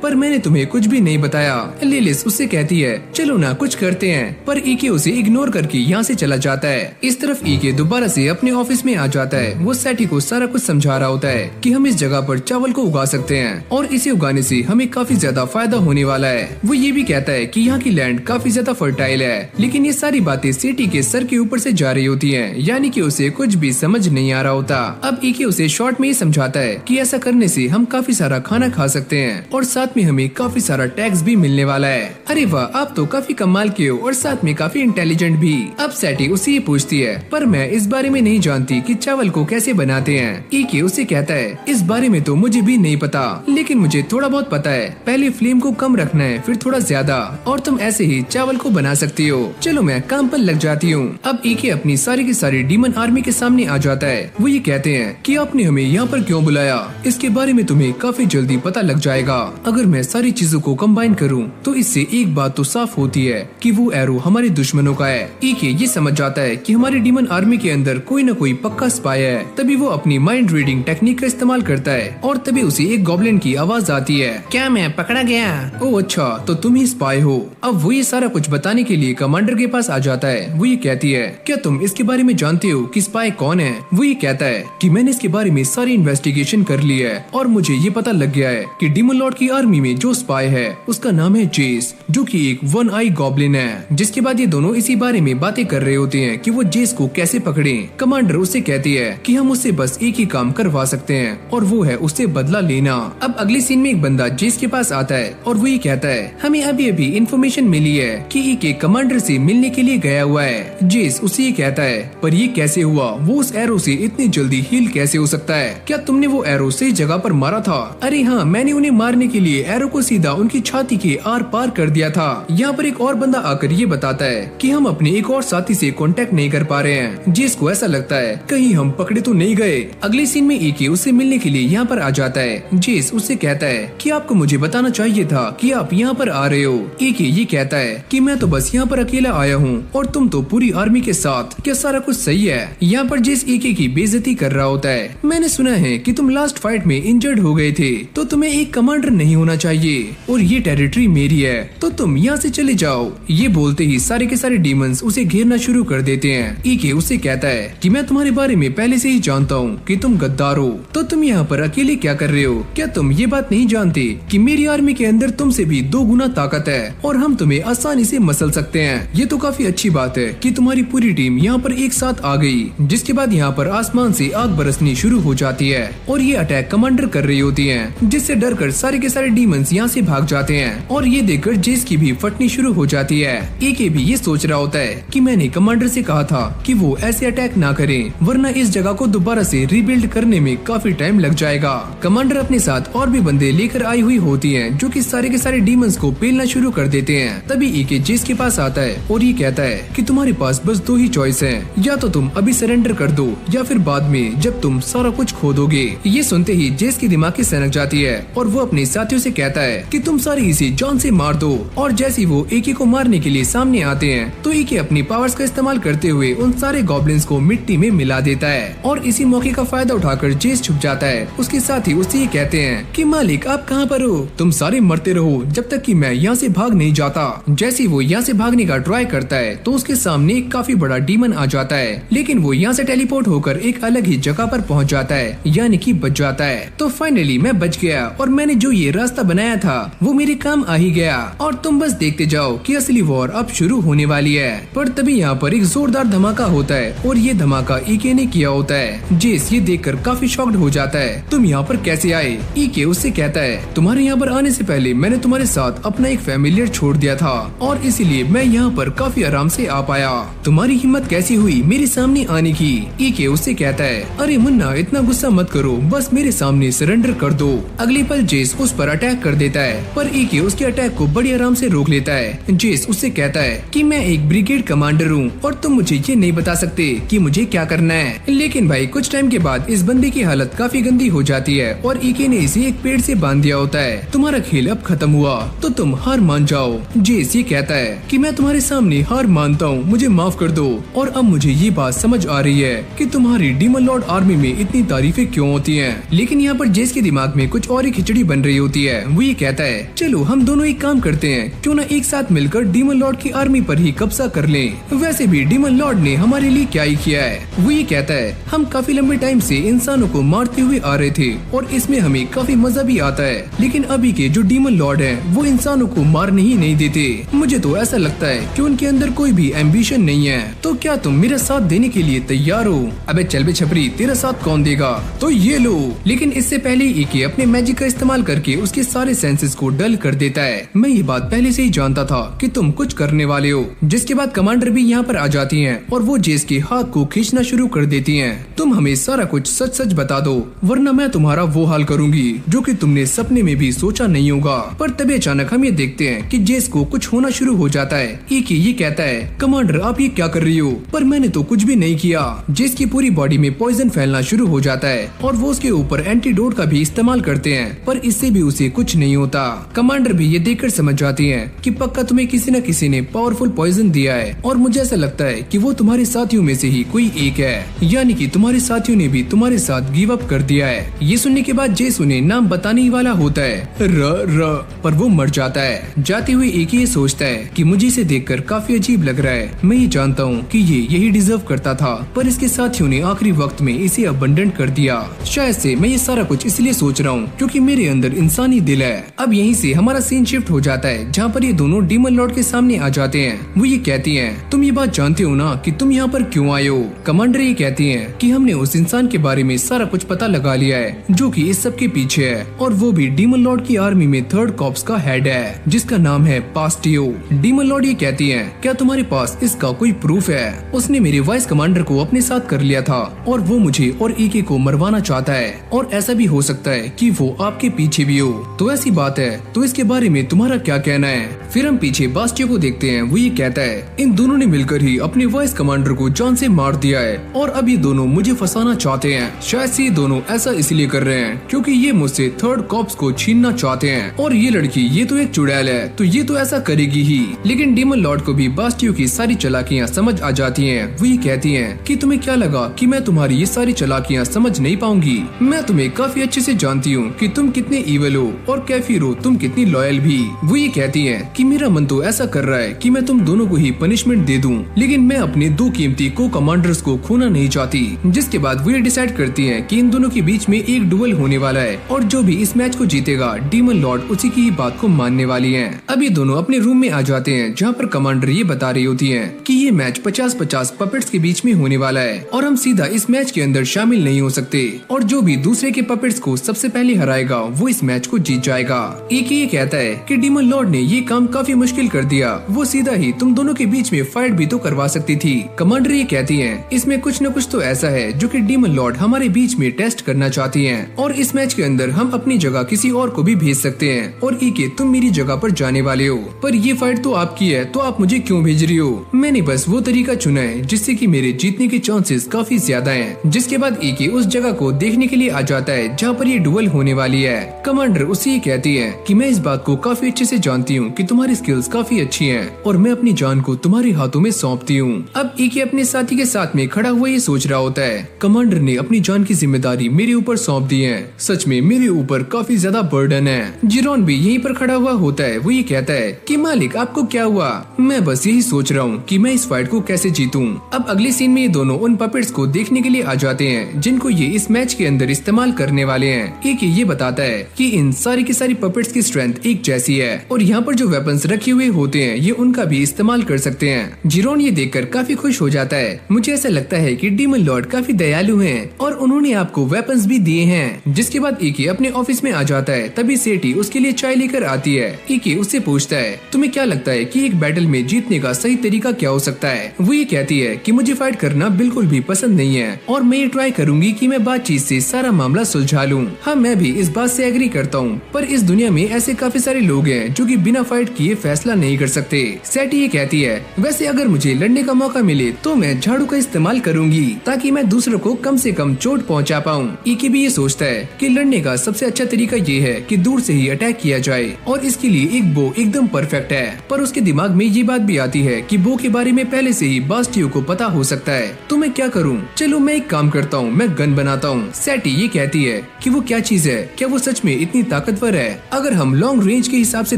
पर मैंने तुम्हें कुछ भी नहीं बताया। लिलिस उससे कहती है चलो ना कुछ करते हैं, पर ईके उसे इग्नोर करके यहाँ से चला जाता है। इस तरफ ईके दोबारा से अपने ऑफिस में आ जाता है। वो सैटी को सारा कुछ समझा रहा होता है कि हम इस जगह पर चावल को उगा सकते हैं और इसे उगाने से हमें काफी ज्यादा फायदा होने वाला है। वो ये भी कहता है कि यहाँ की लैंड काफी ज्यादा फर्टाइल है, लेकिन ये सारी बातें सेठी के सर के ऊपर से जा रही होती हैं, यानी कि उसे कुछ भी समझ नहीं आ रहा होता। अब ईके उसे शॉर्ट में ही समझाता है कि ऐसा करने से हम काफी सारा खाना खा सकते हैं और साथ में हमें काफी सारा टैक्स भी मिलने वाला है। अरे वाह, आप तो काफी कमाल के हो और साथ में काफी इंटेलिजेंट भी। अब सैटी उसे ये पूछती है पर मैं इस बारे में नहीं जानती कि चावल को कैसे बनाते हैं। ईके उसे कहता है इस बारे में तो मुझे भी नहीं पता, लेकिन मुझे थोड़ा बहुत पता है। पहले फ्लेम को कम रखना है, फिर थोड़ा ज्यादा, और तुम ऐसे ही चावल को बना सकती हो। चलो मैं काम पर लग जाती हूँ। अब ईके अपनी सारी की सारी डीमन आर्मी के सामने आ जाता है। वो ये कहते हैं कि आपने हमें यहाँ पर क्यों बुलाया, इसके बारे में तुम्हें काफी जल्दी पता लग जाएगा। अगर मैं सारी चीजों को कंबाइन करूँ तो इससे एक बात तो साफ होती है कि वो एरो हमारे दुश्मनों का है। ईके ये समझ जाता है कि हमारी डीमन आर्मी के अंदर कोई न कोई पक्का स्पाई है। तभी वो अपनी माइंड रीडिंग टेक्निक का इस्तेमाल करता है और तभी उसे एक गॉब्लिन की आवाज आती है, क्या मैं पकड़ा गया? ओह अच्छा, तो तुम ही स्पाई हो। अब वो ये सारा कुछ बताने के लिए कमांडर के पास आ जाता है। वो ये कहती है क्या तुम इसके बारे में जानते हो कि स्पाई कौन है? वो ये कहता है कि मैंने इसके बारे में सारी इन्वेस्टिगेशन कर ली है और मुझे ये पता लग गया है कि डीमन लॉर्ड की आर्मी में जो स्पाई है उसका नाम है जेस, जो कि एक वन आई गॉब्लिन है। जिसके बाद ये दोनों इसी बारे में बातें कर रहे होते हैं कि वो जेस को कैसे पकड़े। कमांडर उससे कहती है कि हम उससे बस एक ही काम करवा सकते हैं और वो है उससे बदला लेना। अब अगली सीन में एक बंदा जेस के पास आता है और वो ये कहता है हमें अभी अभी इन्फॉर्मेशन मिली है कि ईके कमांडर से मिलने के लिए गया हुआ है। जेस उसे ये कहता है पर ये कैसे हुआ? वो उस एरो से इतनी जल्दी हील कैसे हो सकता है? क्या तुमने वो एरो सही जगह पर मारा था? अरे हाँ, मैंने उन्हें मारने के लिए एरो को सीधा उनकी छाती के आर पार कर दिया था। यहाँ पर एक और बंदा आकर ये बताता है कि हम अपने एक और साथी से कांटेक्ट नहीं कर पा रहे हैं। जेस को ऐसा लगता है कहीं हम पकड़े तो नहीं गए। अगले सीन में ईके उससे मिलने के लिए यहाँ पर आ जाता है। जेस उससे कहता है कि आपको मुझे बताना चाहिए था कि आप यहाँ पर आ रहे हो। ईके ये कहता है कि मैं तो बस यहाँ पर अकेला आया हूँ और तुम तो पूरी आर्मी के साथ। क्या सारा कुछ सही है? यहाँ पर जेस ईके की बेइज्जती कर रहा होता है। मैंने सुना है कि तुम लास्ट फाइट में इंजर्ड हो गए थे, तो तुम्हें एक कमांडर नहीं होना चाहिए और ये टेरिटरी मेरी है, तो तुम यहाँ से चले जाओ। ये बोलते ही सारे के सारे डीमंस उसे घेरना शुरू कर देते हैं। ईके उससे कहता है कि मैं तुम्हारे बारे में पहले से ही जानता हूँ कि तुम गद्दार हो, तो तुम यहाँ पर अकेले क्या कर रहे हो? क्या तुम ये बात नहीं जानते कि मेरी आर्मी के अंदर तुमसे भी 2 गुना ताकत है और हम तुम्हें आसानी से मसल सकते हैं। ये तो काफी अच्छी बात है कि तुम्हारी पूरी टीम यहाँ पर एक साथ आ गई। जिसके बाद यहाँ पर आसमान से आग बरसनी शुरू हो जाती है और ये अटैक कमांडर कर रही होती है, जिससे डर कर सारे के सारे डीमंस यहाँ से भाग जाते हैं। और ये देखकर जेस की भी फटनी शुरू हो जाती है। ईके भी ये सोच रहा होता है कि मैंने कमांडर से कहा था कि वो ऐसे अटैक ना करें, वरना इस जगह को दोबारा से रीबिल्ड करने में काफी टाइम लग जाएगा। कमांडर अपने साथ और भी बंदे लेकर आई हुई होती हैं, जो कि सारे के सारे डीमंस को पेलना शुरू कर देते हैं। तभी ईके जेस के पास आता है और ये कहता है कि तुम्हारे पास बस 2 ही चॉइस हैं, या तो तुम अभी सरेंडर कर दो या फिर बाद में जब तुम सारा कुछ खो दोगे। ये सुनते ही जेस की दिमाग की सनक जाती है और वो अपने साथियों से कहता है कि तुम सारे इसे जान से मार दो। और जैसे वो ईके को मारने के लिए सामने आते हैं तो ईके अपनी पावर्स का इस्तेमाल करते हुए उन सारे गॉब्लिन्स को मिट्टी में मिला देता है और इसी मौके का फायदा उठाकर जेस छुप जाता है। उसके साथी उससे ये कहते हैं कि मालिक आप कहाँ पर हो? तुम सारे मरते रहो जब तक कि मैं यहाँ से भाग नहीं जाता। जैसे वो यहाँ से भागने का ट्राई करता है तो उसके सामने एक काफी बड़ा डीमन आ जाता है, लेकिन वो यहाँ से टेलीपोर्ट होकर एक अलग ही जगह पर पहुँच जाता है, यानी कि बच जाता है। तो फाइनली मैं बच गया और मैंने जो ये रास्ता बनाया था वो मेरे काम आ ही गया और तुम बस देखते जाओ कि असली वॉर अब शुरू होने वाली है। पर तभी यहाँ पर एक जोरदार धमाका होता है और ये धमाका ईके ने किया होता है। जेस ये देखकर काफी शॉक्ड हो जाता है। तुम यहाँ पर कैसे आए? ईके उससे कहता है तुम्हारे यहाँ पर आने से पहले मैंने तुम्हारे साथ अपना एक फैमिलियर छोड़ दिया था और इसीलिए मैं यहाँ पर काफी आराम से आ पाया। तुम्हारी हिम्मत कैसी हुई मेरे सामने आने की? ईके ईके उससे कहता है, अरे मुन्ना इतना गुस्सा मत करो, बस मेरे सामने सरेंडर कर दो। अगले पल जेस उस पर अटैक कर देता है, पर ईके उसके अटैक को बड़ी आराम से रोक लेता है। जेस उससे कहता है कि मैं एक ब्रिगेड कमांडर हूँ और तुम मुझे ये नहीं बता सकते कि मुझे क्या करना है। लेकिन भाई कुछ टाइम के बाद इस बंदे की हालत काफी गंदी हो जाती है और ईके ने इसे एक पेड़ से बांध दिया होता है। तुम्हारा खेल अब खत्म हुआ तो तुम हार मान जाओ। जेस ये कहता है कि मैं तुम्हारे सामने हार मानता हूँ, मुझे माफ कर दो। और अब मुझे ये बात समझ आ रही है कि तुम्हारी डीमन लॉर्ड आर्मी में इतनी तारीफें क्यों होती हैं। लेकिन यहाँ पर जेस के दिमाग में कुछ और ही खिचड़ी बन रही होती है। वो ये कहता है, चलो हम दोनों एक काम करते हैं, क्यों ना एक साथ मिलकर डीमन लॉर्ड की आर्मी पर ही कब्जा कर लें। वैसे भी डीमन लॉर्ड ने हमारे लिए क्या ही किया है। वो ये कहता है, हम काफी लंबे टाइम से इंसानों को मारते हुए आ रहे थे और इसमें हमें काफी मजा भी आता है, लेकिन अभी के जो डीमन लॉर्ड हैं वो इंसानों को मारने ही नहीं देते। मुझे तो ऐसा लगता है कि उनके अंदर कोई भी एम्बिशन नहीं है। तो क्या तुम मेरा साथ देने के लिए तैयार हो? अबे चल बे छपरी, तेरा साथ कौन देगा? तो ये लो। लेकिन इससे पहले ईके अपने मैजिक का इस्तेमाल करके उसके सारे सेंसेस को डल कर देता है। मैं ये बात पहले से ही जानता था कि तुम कुछ करने वाले हो। जिसके बाद कमांडर भी यहाँ पर आ जाती हैं और वो जेस के हाथ को खींचना शुरू कर देती हैं। तुम हमें सारा कुछ सच सच बता दो, वरना मैं तुम्हारा वो हाल करूंगी जो कि तुमने सपने में भी सोचा नहीं होगा। पर तभी अचानक हम ये देखते हैं कि जेस को कुछ होना शुरू हो जाता है। ईके ये कहता है, कमांडर आप ये क्या कर रही हो? पर मैंने तो कुछ भी नहीं किया। जेस की पूरी बॉडी में पॉइजन फैलना शुरू हो जाता है और वो उसके ऊपर एंटीडोट का भी इस्तेमाल करते हैं, पर इससे भी उसे कुछ नहीं होता। कमांडर भी ये देखकर समझ जाती हैं कि पक्का तुम्हें किसी न किसी ने पावरफुल पॉइजन दिया है और मुझे ऐसा लगता है कि वो तुम्हारे साथियों में से ही कोई एक है, यानी कि तुम्हारे साथियों ने भी तुम्हारे साथ गिव अप कर दिया है। ये सुनने के बाद जेस उन्हें नाम बताने ही वाला होता है, पर वो मर जाता है। जाते हुए एक ही सोचता है कि मुझे इसे देखकर काफी अजीब लग रहा है। मैं ये जानता हूँ कि ये यही डिजर्व करता था, पर इसके साथियों ने आखिरी वक्त में इसे अबंडन कर दिया। शायद से मैं ये सारा कुछ इसलिए सोच रहा हूँ क्योंकि मेरे अंदर इंसानी दिल है। अब यहीं से हमारा सीन शिफ्ट हो जाता है जहाँ पर ये दोनों डीमन लॉर्ड के सामने आ जाते हैं। वो ये कहती हैं, तुम ये बात जानते हो ना कि तुम यहाँ पर क्यों आए हो? कमांडर ये कहती हैं कि हमने उस इंसान के बारे में सारा कुछ पता लगा लिया है जो कि इस सब के पीछे है, और वो भी डीमन लॉर्ड की आर्मी में थर्ड कॉर्प्स का हेड है जिसका नाम है पास्टियो। डीमन लॉर्ड ये कहती हैं, क्या तुम्हारे पास इसका कोई प्रूफ है? उसने मेरे वाइस कमांडर को अपने साथ कर लिया था और वो मुझे और ईके को मरवाना चाहता है, और ऐसा भी हो सकता है कि वो आपके पीछे भी हो। तो ऐसी बात है तो इसके बारे में तुम्हारा क्या कहना है? फिर हम पीछे बास्टियो को देखते हैं। वो ये कहता है, इन दोनों ने मिलकर ही अपने वाइस कमांडर को जान से मार दिया है और अब ये दोनों मुझे फंसाना चाहते हैं। शायद से ये दोनों ऐसा इसलिए कर रहे हैं क्योंकि ये मुझसे थर्ड कॉर्प्स को छीनना चाहते हैं, और ये लड़की ये तो एक चुड़ैल है तो ये तो ऐसा करेगी ही। लेकिन डीमन लॉर्ड को भी बास्टियो की सारी चालाकियाँ समझ आ जाती हैं। वो ये कहती हैं कि तुम्हें क्या लगा कि मैं तुम्हारी ये सारी चालाकियाँ समझ नहीं पाऊंगी? मैं तुम्हें काफी अच्छे से जानती हूँ कि तुम कितने ईवल हो और कैफिर हो तुम कितनी लॉयल भी। वो ये कहती हैं कि मेरा मन तो ऐसा कर रहा है कि मैं तुम दोनों को ही पनिशमेंट दे दूं, लेकिन मैं अपने दो कीमती को कमांडर्स को खोना नहीं चाहती। जिसके बाद वो ये डिसाइड करती हैं कि इन दोनों के बीच में एक डुएल होने वाला है और जो भी इस मैच को जीतेगा डीमन लॉर्ड उसी की ही बात को मानने वाली है। अब ये दोनों अपने रूम में आ जाते हैं जहाँ पर कमांडर ये बता रही होती है कि ये मैच 50-50 पपेट्स के बीच में होने वाला है और हम सीधा इस मैच के अंदर शामिल नहीं हो सकते, और जो भी दूसरे के पपेट्स को सबसे पहले हराएगा वो इस मैच को जीत जाएगा। एक ये कहता है कि डीमन लॉर्ड ने ये काम काफी मुश्किल कर दिया, वो सीधा ही तुम दोनों के बीच में फाइट भी तो करवा सकती थी। कमांडर ये कहती है, इसमें कुछ न कुछ तो ऐसा है जो कि डीमन लॉर्ड हमारे बीच में टेस्ट करना चाहती हैं, और इस मैच के अंदर हम अपनी जगह किसी और को भी भेज सकते हैं, और ईके तुम मेरी जगह पर जाने वाले हो, पर ये फाइट तो आपकी है तो आप मुझे क्यों भेज रही हो? मैंने बस वो तरीका चुना है जिससे कि मेरे जीतने के चांसेस काफी ज्यादा हैं। जिसके बाद ईके उस जगह को देखने के लिए आ जाता है जहाँ पर ये डुएल होने वाली है। कमांडर उससे ये कहती है कि मैं इस बात को काफी अच्छे से जानती हूँ कि तुम्हारी स्किल्स काफी अच्छी हैं और मैं अपनी जान को तुम्हारे हाथों में सौंपती हूँ। अब ईके अपने साथी के साथ में खड़ा हुआ ये सोच रहा होता है, कमांडर ने अपनी जान की जिम्मेदारी मेरे ऊपर सौंप दी है, सच में मेरे ऊपर काफी ज्यादा बर्डन है। जिरोन भी यहीं पर खड़ा हुआ होता है। वो ये कहता है कि मालिक आपको क्या हुआ? मैं बस यही सोच रहा हूँ कि मैं इस फाइट को कैसे जीतूं। अब अगले सीन में ये दोनों उन पपेट्स को देखने के लिए आ जाते हैं जिनको ये इस मैच के अंदर इस्तेमाल करने वाले हैं। एक ये बताता है कि इन सारी की सारी पपेट्स की स्ट्रेंथ एक जैसी है और यहाँ पर जो वेपन्स रखे हुए होते हैं ये उनका भी इस्तेमाल कर सकते हैं। जिरोन ये देखकर काफी खुश हो जाता है। मुझे ऐसा लगता है कि डीमन लॉर्ड काफी दयालु हैं और उन्होंने आपको वेपन्स भी दिए हैं। जिसके बाद ईके अपने ऑफिस में आ जाता है। तभी सेठी उसके लिए चाय लेकर आती है। ईके उससे पूछता है, तुम्हें क्या लगता है कि एक बैटल में जीतने का सही तरीका क्या हो सकता है? वो ये कहती है कि मुझे फाइट करना बिल्कुल भी पसंद नहीं है और मैं ये ट्राई करूंगी कि मैं बातचीत से सारा मामला सुलझा लूं। हाँ, मैं भी इस बात से एग्री करता हूँ, पर इस दुनिया में ऐसे काफी सारे लोग हैं जो कि बिना फाइट किए फैसला नहीं कर सकते। सैटी ये कहती है, वैसे अगर मुझे लड़ने का मौका मिले तो मैं झाड़ू का इस्तेमाल करूंगी ताकि मैं दूसरों को कम से कम चोट पहुंचा पाऊं। ईके भी ये सोचता है कि लड़ने का सबसे अच्छा तरीका ये है कि दूर से ही अटैक किया जाए और इसके लिए एक बो एकदम परफेक्ट है। पर उसके दिमाग में ये बात भी आती है कि बो के बारे में पहले से ही बास्टियो को पता हो सकता है, तो मैं क्या करूं? चलो मैं एक काम करता हूं, मैं गन बनाता हूं। सैटी ये कहती है कि वो क्या चीज है, क्या वो सच में इतनी ताकतवर है? अगर हम लॉन्ग रेंज के हिसाब से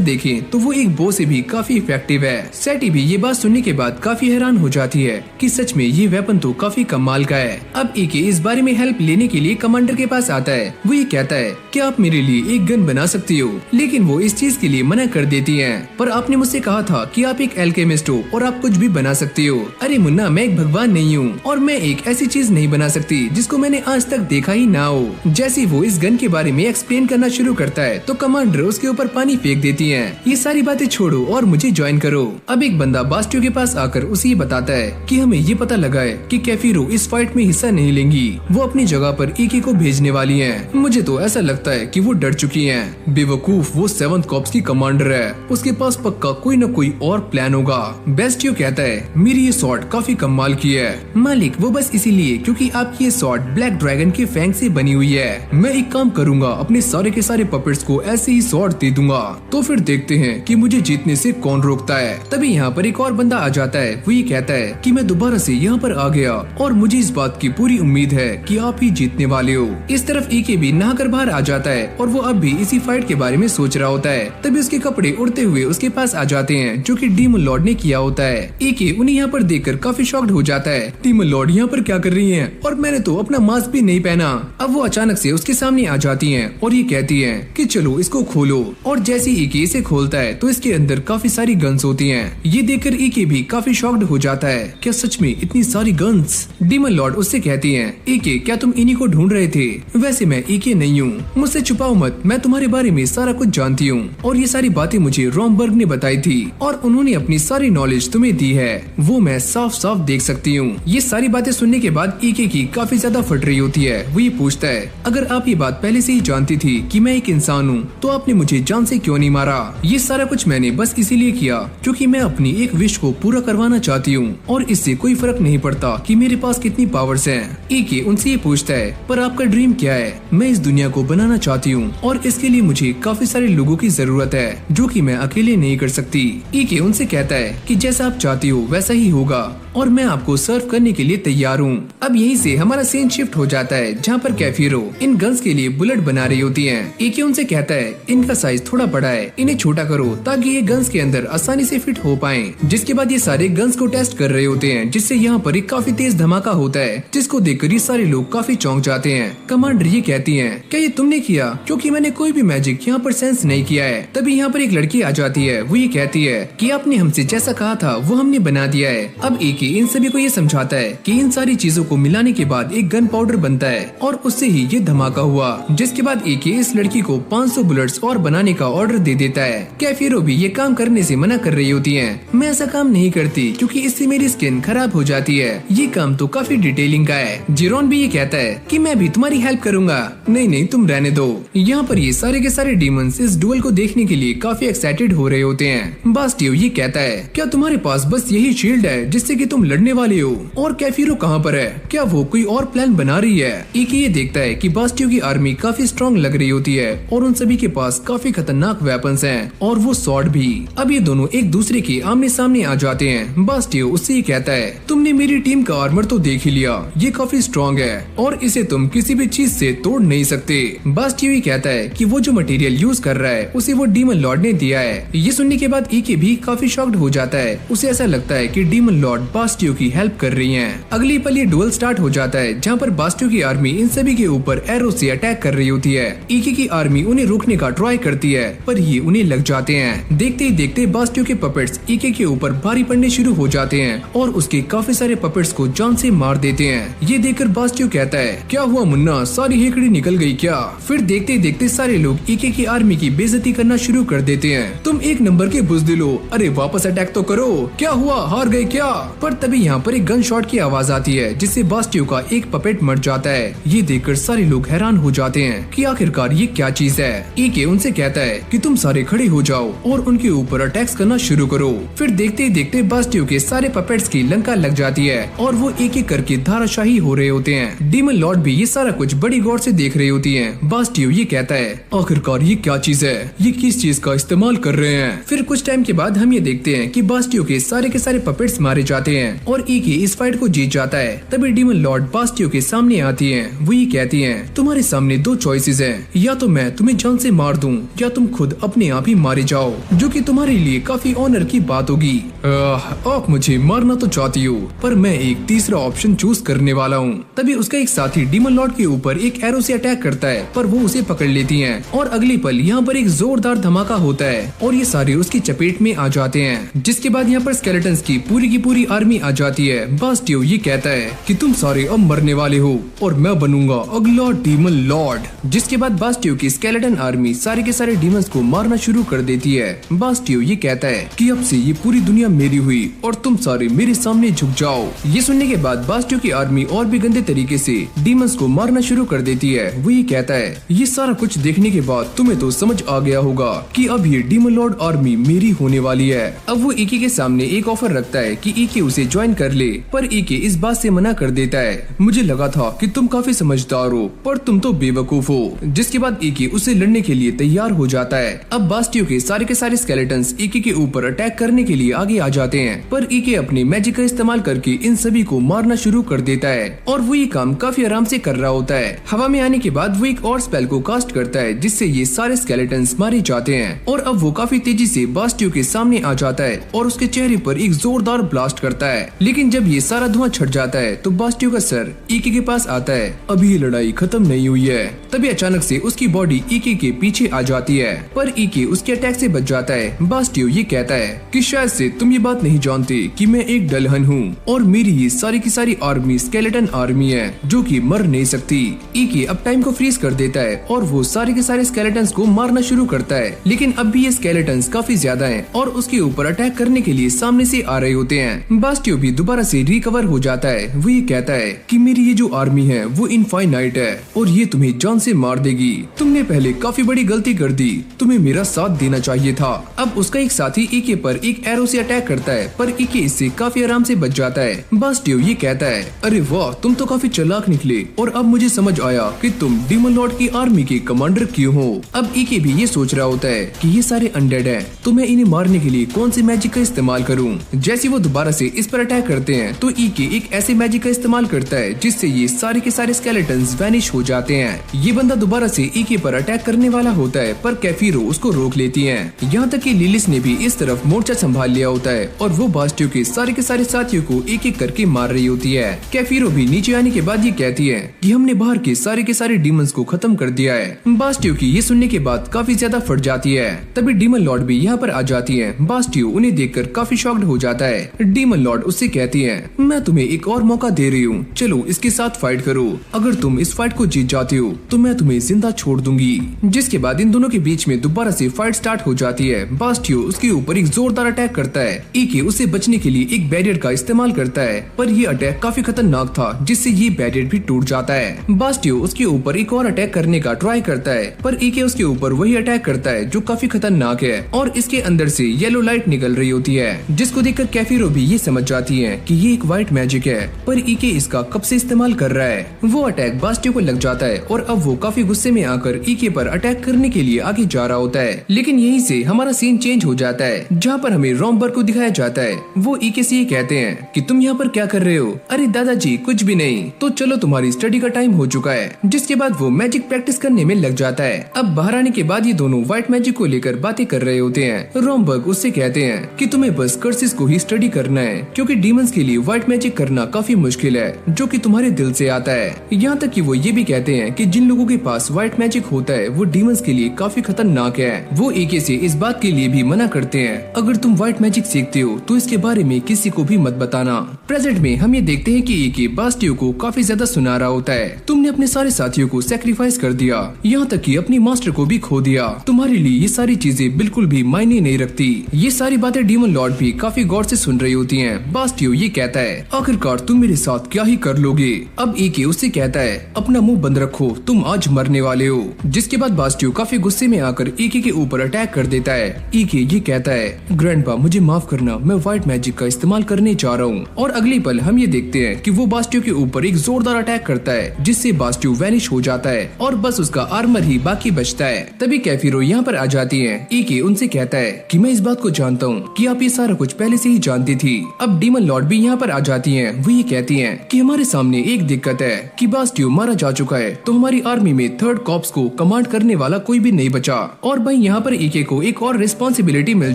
देखें तो वो एक बो से भी काफी इफेक्टिव है। सैटी भी ये बात सुनने के बाद काफी हैरान हो जाती है कि सच में ये वेपन तो काफी कमाल का है। अब ईके इस बारे में हेल्प लेने के लिए कमांडर के पास आता है। वो ये कहता है कि आप मेरे लिए एक गन बना सकती हो, लेकिन वो इस चीज के लिए मना कर देती है। पर आपने मुझसे कहा था कि आप एक एल्केमिस्ट हो और आप कुछ भी बना सकती हो। अरे मुन्ना, मैं एक भगवान नहीं हूँ और मैं एक ऐसी चीज नहीं बना सकती जिसको मैंने आज तक देखा ही ना हो। जैसे वो इस गन के बारे में एक्सप्लेन करना शुरू करता है तो कमांडर उसके ऊपर पानी फेंक देती है। ये सारी बातें छोड़ो और मुझे ज्वाइन करो। अब एक बंदा बास्टियो के पास आकर उसे ये बताता है कि हमें ये पता लगा है कि कैफिरो इस फाइट में हिस्सा नहीं लेंगी, वो अपनी जगह पर ईके को भेजने वाली हैं। मुझे तो ऐसा लगता है कि वो डर चुकी हैं। बेवकूफ, वो 7th कॉर्प्स की कमांडर है, उसके पास पक्का कोई न कोई और प्लान होगा। बास्टियो कहता है, मेरी ये स्वॉर्ड काफी कमाल की है मालिक, वो बस इसीलिए क्योंकि आपकी ये स्वॉर्ड ब्लैक ड्रैगन के फैंग से बनी हुई है। मैं एक काम करूंगा, अपने सारे के सारे पपेट्स को ऐसे ही स्वॉर्ड दे दूंगा, तो फिर देखते हैं कि मुझे जीतने से कौन रोकता है। तभी यहाँ पर एक और बंदा आ जाता है। वो ये कहता है कि मैं दोबारा से यहाँ पर आ गया और मुझे इस बात की पूरी उम्मीद है कि आप ही जीतने वाले हो। इस तरफ ईके भी नहाकर बाहर आ जाता है और वो अब भी इसी फाइट के बारे में सोच रहा होता है। तभी उसके कपड़े उड़ते हुए उसके पास आ जाते हैं जो कि डीमन लॉर्ड ने किया होता है। ईके उन्हें यहाँ पर देखकर काफी शॉक्ड हो जाता है। डीमन लॉर्ड यहाँ पर क्या कर रही हैं? और मैंने तो अपना मास्क भी नहीं पहना। अब वो अचानक से उसके सामने आ जाती हैं और ये कहती हैं कि चलो इसको खोलो। और जैसे ईके इसे खोलता है तो इसके अंदर काफी सारी गन्स होती हैं। ये देखकर ईके भी काफी शॉक्ड हो जाता है। क्या सच में इतनी सारी गन्स? डीमन लॉर्ड उससे कहती हैं, ईके क्या तुम इन्हीं को ढूंढ रहे थे? वैसे मैं ईके नहीं हूँ, मुझसे छुपाओ मत, मैं तुम्हारे बारे में सारा कुछ जानती हूँ और ये सारी बातें मुझे रॉमबर्ग ने बताई थी और उन्होंने अपनी सारी नॉलेज तुम्हें दी है, वो मैं साफ साफ देख सकती हूँ। ये सारी बातें सुनने के बाद ईके की काफी ज्यादा फट रही होती है। वो ये पूछता है, अगर आप ये बात पहले से ही जानती थी कि मैं एक इंसान हूँ तो आपने मुझे जान से क्यों नहीं मारा? ये सारा कुछ मैंने बस इसीलिए किया क्योंकि मैं अपनी एक विश को पूरा करवाना चाहती हूँ और इससे कोई फर्क नहीं पड़ता कि मेरे पास कितनी पावर्स हैं। ईके उनसे ये पूछता है, पर आपका ड्रीम क्या है? मैं इस दुनिया को बनाना चाहती हूँ और इसके लिए मुझे काफी सारे लोगों की जरूरत है जो कि मैं अकेले नहीं कर सकती। ईके उनसे कहता है कि जैसा आप चाहती हो वैसा ही होगा और मैं आपको सर्व करने के लिए तैयार हूँ। अब यहीं से हमारा सीन शिफ्ट हो जाता है जहाँ पर कैफिरो इन गन्स के लिए बुलेट बना रही होती हैं। ईके उनसे कहता है, इनका साइज थोड़ा बड़ा है, इन्हें छोटा करो ताकि ये गन्स के अंदर आसानी से फिट हो पाएं। जिसके बाद ये सारे गन्स को टेस्ट कर रहे होते हैं जिससे यहाँ पर एक काफी तेज धमाका होता है जिसको देखकर ये सारे लोग काफी चौंक जाते हैं। कमांडर ये कहती है, क्या ये तुमने किया? क्योंकि मैंने कोई भी मैजिक यहाँ पर सेंस नहीं किया है। तभी यहाँ पर एक लड़की आ जाती है। वो ये कहती है कि आपने हमसे जैसा कहा था वो हमने बना दिया है। अब ईके इन सभी को ये समझाता है कि इन सारी चीजों को मिलाने के बाद एक गन पाउडर बनता है और उससे ही ये धमाका हुआ। जिसके बाद ईके इस लड़की को 500 बुलेट्स और बनाने का ऑर्डर दे देता है। कैफिरो भी ये काम करने से मना कर रही होती है। मैं ऐसा काम नहीं करती क्योंकि इससे मेरी स्किन खराब हो जाती है, ये काम तो काफी डिटेलिंग का है। जिरोन भी ये कहता है कि मैं भी तुम्हारी हेल्प करूंगा। नहीं नहीं, तुम रहने दो। यहाँ पर ये सारे के सारे डीमंस इस डुएल को देखने के लिए काफी एक्साइटेड हो रहे होते हैं। बास्टियो ये कहता है, क्या तुम्हारे पास बस यही शील्ड है जिससे कि तुम लड़ने वाले हो? और कैफिरो कहाँ पर है? क्या वो कोई और प्लान बना रही है? ईके ये देखता है कि बास्टियो की आर्मी काफी स्ट्रॉन्ग लग रही होती है और उन सभी के पास काफी खतरनाक वेपन्स हैं और वो स्वॉर्ड भी। अब ये दोनों एक दूसरे के आमने सामने आ जाते हैं। बास्टियो उससे ये कहता है, तुमने मेरी टीम का आर्मर तो देख ही लिया, ये काफी स्ट्रॉन्ग है और इसे तुम किसी भी चीज से तोड़ नहीं सकते। बास्टियो ये कहता है कि वो जो मटेरियल यूज कर रहा है उसे वो डीमन लॉर्ड ने दिया है। ये सुनने के बाद ईके भी काफी शॉक्ड हो जाता है। उसे ऐसा लगता है कि डीमन लॉर्ड बास्टियो की हेल्प कर रही हैं। अगली पल ये डुएल स्टार्ट हो जाता है जहाँ पर बास्टियो की आर्मी इन सभी के ऊपर एरो से अटैक कर रही होती है। ईके की आर्मी उन्हें रोकने का ट्राई करती है पर ये उन्हें लग जाते हैं। देखते ही देखते बास्टियो के पपेट्स ईके के ऊपर भारी पड़ने शुरू हो जाते हैं और उसके काफी सारे पपेट्स को जान से मार देते हैं। ये देखकर बास्टियो कहता है, क्या हुआ मुन्ना, सारी हेकड़ी निकल गई क्या? फिर देखते देखते सारे लोग ईके की आर्मी की बेइज्जती करना शुरू कर देते हैं। तुम एक नंबर के बुज़दिल हो, अरे वापस अटैक तो करो, क्या हुआ, हार गए क्या? पर तभी यहाँ पर एक गन शॉट की आवाज आती जाती है जिससे बास्टियो का एक पपेट मर जाता है। ये देखकर सारे लोग हैरान हो जाते हैं कि आखिरकार ये क्या चीज है। ईके उनसे कहता है कि तुम सारे खड़े हो जाओ और उनके ऊपर अटैक्स करना शुरू करो। फिर देखते ही देखते बास्टियो के सारे पपेट्स की लंका लग जाती है और वो एक एक करके धाराशाही हो रहे होते हैं। डीमन लॉर्ड भी ये सारा कुछ बड़ी गौर से देख रही होती है। बास्टियो ये कहता है आखिरकार ये क्या चीज है, ये किस चीज का इस्तेमाल कर रहे हैं। फिर कुछ टाइम के बाद हम ये देखते हैं कि बास्टियो के सारे पपेट्स मारे जाते हैं और ईके इस फाइट को जीत जाता है। तभी डीमन लॉर्ड बास्टियो के सामने आती है। वो ये कहती है तुम्हारे सामने दो चॉइसेस हैं, या तो मैं तुम्हें जान से मार दूं या तुम खुद अपने आप ही मारे जाओ, जो कि तुम्हारे लिए काफी ऑनर की बात होगी। आप मुझे मारना तो चाहती हो पर मैं एक तीसरा ऑप्शन चूज करने वाला हूँ। तभी उसका एक साथी डीमन लॉर्ड के ऊपर एक एरो से अटैक करता है पर वो उसे पकड़ लेती हैं और अगले पल यहाँ पर एक जोरदार धमाका होता है और ये सारे उसकी चपेट में आ जाते हैं। जिसके बाद यहाँ पर स्केलेटन्स की पूरी आर्मी आ जाती है। बास्टियो ये कहता है कि तुम सारे अब मरने वाले हो और मैं बनूंगा अगला डीमन लॉर्ड। जिसके बाद बास्टियो की स्केलेटन आर्मी सारे के सारे डीमंस को मारना शुरू कर देती है। बास्टियो ये कहता है कि अब से ये पूरी दुनिया मेरी हुई और तुम सारे मेरे सामने झुक जाओ। ये सुनने के बाद बास्टियो की आर्मी और भी गंदे तरीके से डीमंस को मारना शुरू कर देती है। वो ये कहता है ये सारा कुछ देखने के बाद तुम्हें तो समझ आ गया होगा कि अब ये डीमन लॉर्ड आर्मी मेरी होने वाली है। अब वो ईके के सामने एक ऑफर रखता है कि ईके उसे ज्वाइन कर ले, पर ईके इस बात से मना कर देता है। मुझे लगा था कि तुम काफी समझदार हो पर तुम तो बेवकूफ हो। जिसके बाद ईके उसे लड़ने के लिए तैयार हो जाता है। अब बास्टियो के सारे स्केलेटन्स ईके के ऊपर अटैक करने के लिए आगे आ जाते हैं, पर ईके अपनी मैजिक का इस्तेमाल करके इन सभी को मारना शुरू कर देता है और वो ये काम काफी आराम से कर रहा होता है। हवा में आने के बाद वो एक और स्पेल को कास्ट करता है जिससे ये सारे स्केलेटन्स मारे जाते हैं और अब वो काफी तेजी से बास्टियो के सामने आ जाता है और उसके चेहरे पर एक जोरदार ब्लास्ट करता है। लेकिन जब ये सारा धुआं छट जाता है तो बास्टियो का सर ईके के पास आता है। अभी ये लड़ाई खत्म नहीं हुई है। तभी अचानक से उसकी बॉडी ईके के पीछे आ जाती है, पर ईके उसके अटैक से बच जाता है। बास्टियो ये कहता है कि शायद से तुम ये बात नहीं जानते कि मैं एक डलहन हूँ और मेरी ये सारी की सारी आर्मी स्केलेटन आर्मी है जो कि मर नहीं सकती। ईके अब टाइम को फ्रीज कर देता है और वो सारे के सारे स्केलेटन्स को मारना शुरू करता है। लेकिन अब भी ये स्केलेटन्स काफी ज्यादा हैं और उसके ऊपर अटैक करने के लिए सामने से आ रहे होते हैं। बास्टियो भी दोबारा से रिकवर हो जाता है। वो ये कहता है कि मेरी ये जो आर्मी है वो इनफाइनाइट है और ये तुम्हें जान से मार देगी। तुमने पहले काफी बड़ी गलती कर दी, तुम्हें मेरा साथ देना चाहिए था। अब उसका एक साथी ईके पर एक एरो से अटैक करता है, पर ईके इससे काफी आराम से बच जाता है। बास्टियो ये कहता है अरे वाह, तुम तो काफी चालाक निकले और अब मुझे समझ आया कि तुम डीमन लॉर्ड की आर्मी के कमांडर क्यों हो। अब ईके भी ये सोच रहा होता है कि ये सारे अनडेड हैं, तो मैं इन्हें मारने के लिए कौन सी मैजिक का इस्तेमाल करूं। जैसे वो दोबारा से इस पर अटैक करते हैं तो ईके एक ऐसे मैजिक का इस्तेमाल करता है जिससे ये सारे के सारे स्केलेटन्स वैनिश हो जाते हैं। ये बंदा दोबारा से ईके पर अटैक करने वाला होता है, पर कैफीरो उसको रोक लेती है। यहाँ तक कि लिलिस ने भी इस तरफ मोर्चा संभाल लिया होता है और वो बास्टियो के सारे साथियों को एक एक करके मार रही होती है। कैफीरो भी नीचे आने के बाद ये कहती है कि हमने बाहर के सारे डीमंस को खत्म कर दिया है। बास्टियो की ये सुनने के बाद काफी ज्यादा फट जाती है। तभी डीमन लॉर्ड भी यहाँ पर आ जाती है। बास्टियो उन्हें देखकर काफी शॉक्ड हो जाता है। डीमन लॉर्ड उससे कहती है मैं तुम्हें एक और मौका दे रही हूँ, चलो इसके साथ फाइट करो। अगर तुम इस फाइट को जीत जाते हो तो मैं तुम्हें जिंदा छोड़ दूंगी। जिसके बाद इन दोनों के बीच में दोबारा से फाइट स्टार्ट हो जाती है। बास्टियो उसके ऊपर एक जोरदार अटैक करता है। ईके उससे बचने के लिए एक बैरियर का इस्तेमाल करता है, पर ये अटैक काफी खतरनाक था जिससे ये बैरियर भी टूट जाता है। बास्टियो उसके ऊपर एक और अटैक करने का ट्राई करता है, पर ईके उसके ऊपर वही अटैक करता है जो काफी खतरनाक है और इसके अंदर से येलो लाइट निकल रही होती है, जिसको देखकर कैफीरो भी ये समझ जाती है कि ये एक व्हाइट मैजिक है, पर ईके इसका कब से इस्तेमाल कर रहा है। वो अटैक बास्टियो को लग जाता है और अब वो काफी गुस्से में आकर ईके पर अटैक करने के लिए आगे जा रहा होता है। लेकिन यहीं से हमारा सीन चेंज हो जाता है, जहाँ पर हमें रॉम्बर को दिखाया जाता है। वो ईके से ये कहते हैं कि तुम यहाँ पर क्या कर रहे हो। अरे दादाजी कुछ भी नहीं, तो चलो तुम्हारी स्टडी का टाइम हो चुका है। जिसके बाद वो मैजिक प्रैक्टिस करने में लग जाता है। अब बाहर आने के बाद ये दोनों व्हाइट मैजिक को लेकर बातें कर रहे होते हैं। रॉम्बर्ग उससे कहते हैं कि तुम्हें बस कर्सेस को ही स्टडी करना है, क्योंकि डीमंस के लिए व्हाइट मैजिक करना काफी मुश्किल है जो कि तुम्हारे दिल से आता है। यहाँ तक कि वो ये भी कहते हैं कि जिन लोगों के पास व्हाइट मैजिक होता है वो डीमंस के लिए काफी खतरनाक है। वो ईके से इस बात के लिए भी मना करते हैं अगर तुम व्हाइट मैजिक सीखते हो तो इसके बारे में किसी को भी मत बताना। प्रेजेंट में हम ये देखते हैं कि ईके बास्टियो को काफी ज्यादा सुना रहा होता है। तुमने अपने सारे साथियों को सैक्रिफाइस कर दिया, यहाँ तक कि अपनी मास्टर को भी खो दिया। तुम्हारे लिए ये सारी चीजें बिल्कुल भी मायने नहीं रखती। ये सारी बातें डीमन लॉर्ड भी काफी गौर से सुन रही होती हैं। बास्टियो ये कहता है आखिरकार तुम मेरे साथ क्या ही कर लोगे। अब ईके उससे कहता है अपना मुंह बंद रखो, तुम आज मरने वाले हो। जिसके बाद बास्टियो काफी गुस्से में आकर ईके के ऊपर अटैक कर देता है। ईके ये कहता है ग्रैंडपा मुझे माफ करना, मैं व्हाइट मैजिक का इस्तेमाल करने जा रहा हूँ। और अगली पल हम ये देखते हैं कि वो बास्टियो के ऊपर एक जोरदार अटैक करता है जिससे बास्टियो वैनिश हो जाता है और बस उसका आर्मर ही बाकी बचता है। तभी कैफिरो यहाँ पर आ जाती है। ईके उनसे कहता है कि मैं इस बात को जानता हूँ कि आप ये सारा कुछ पहले से ही जानती थी। अब डीमन लॉर्ड भी यहाँ पर आ जाती है। वो ये कहती है कि हमारे सामने एक दिक्कत है कि बास्टियो मारा जा चुका है, तो हमारी आर्मी में थर्ड कॉर्प्स को कमांड करने वाला कोई भी नहीं बचा। और भाई यहाँ पर ईके को एक और रिस्पॉन्सिबिलिटी मिल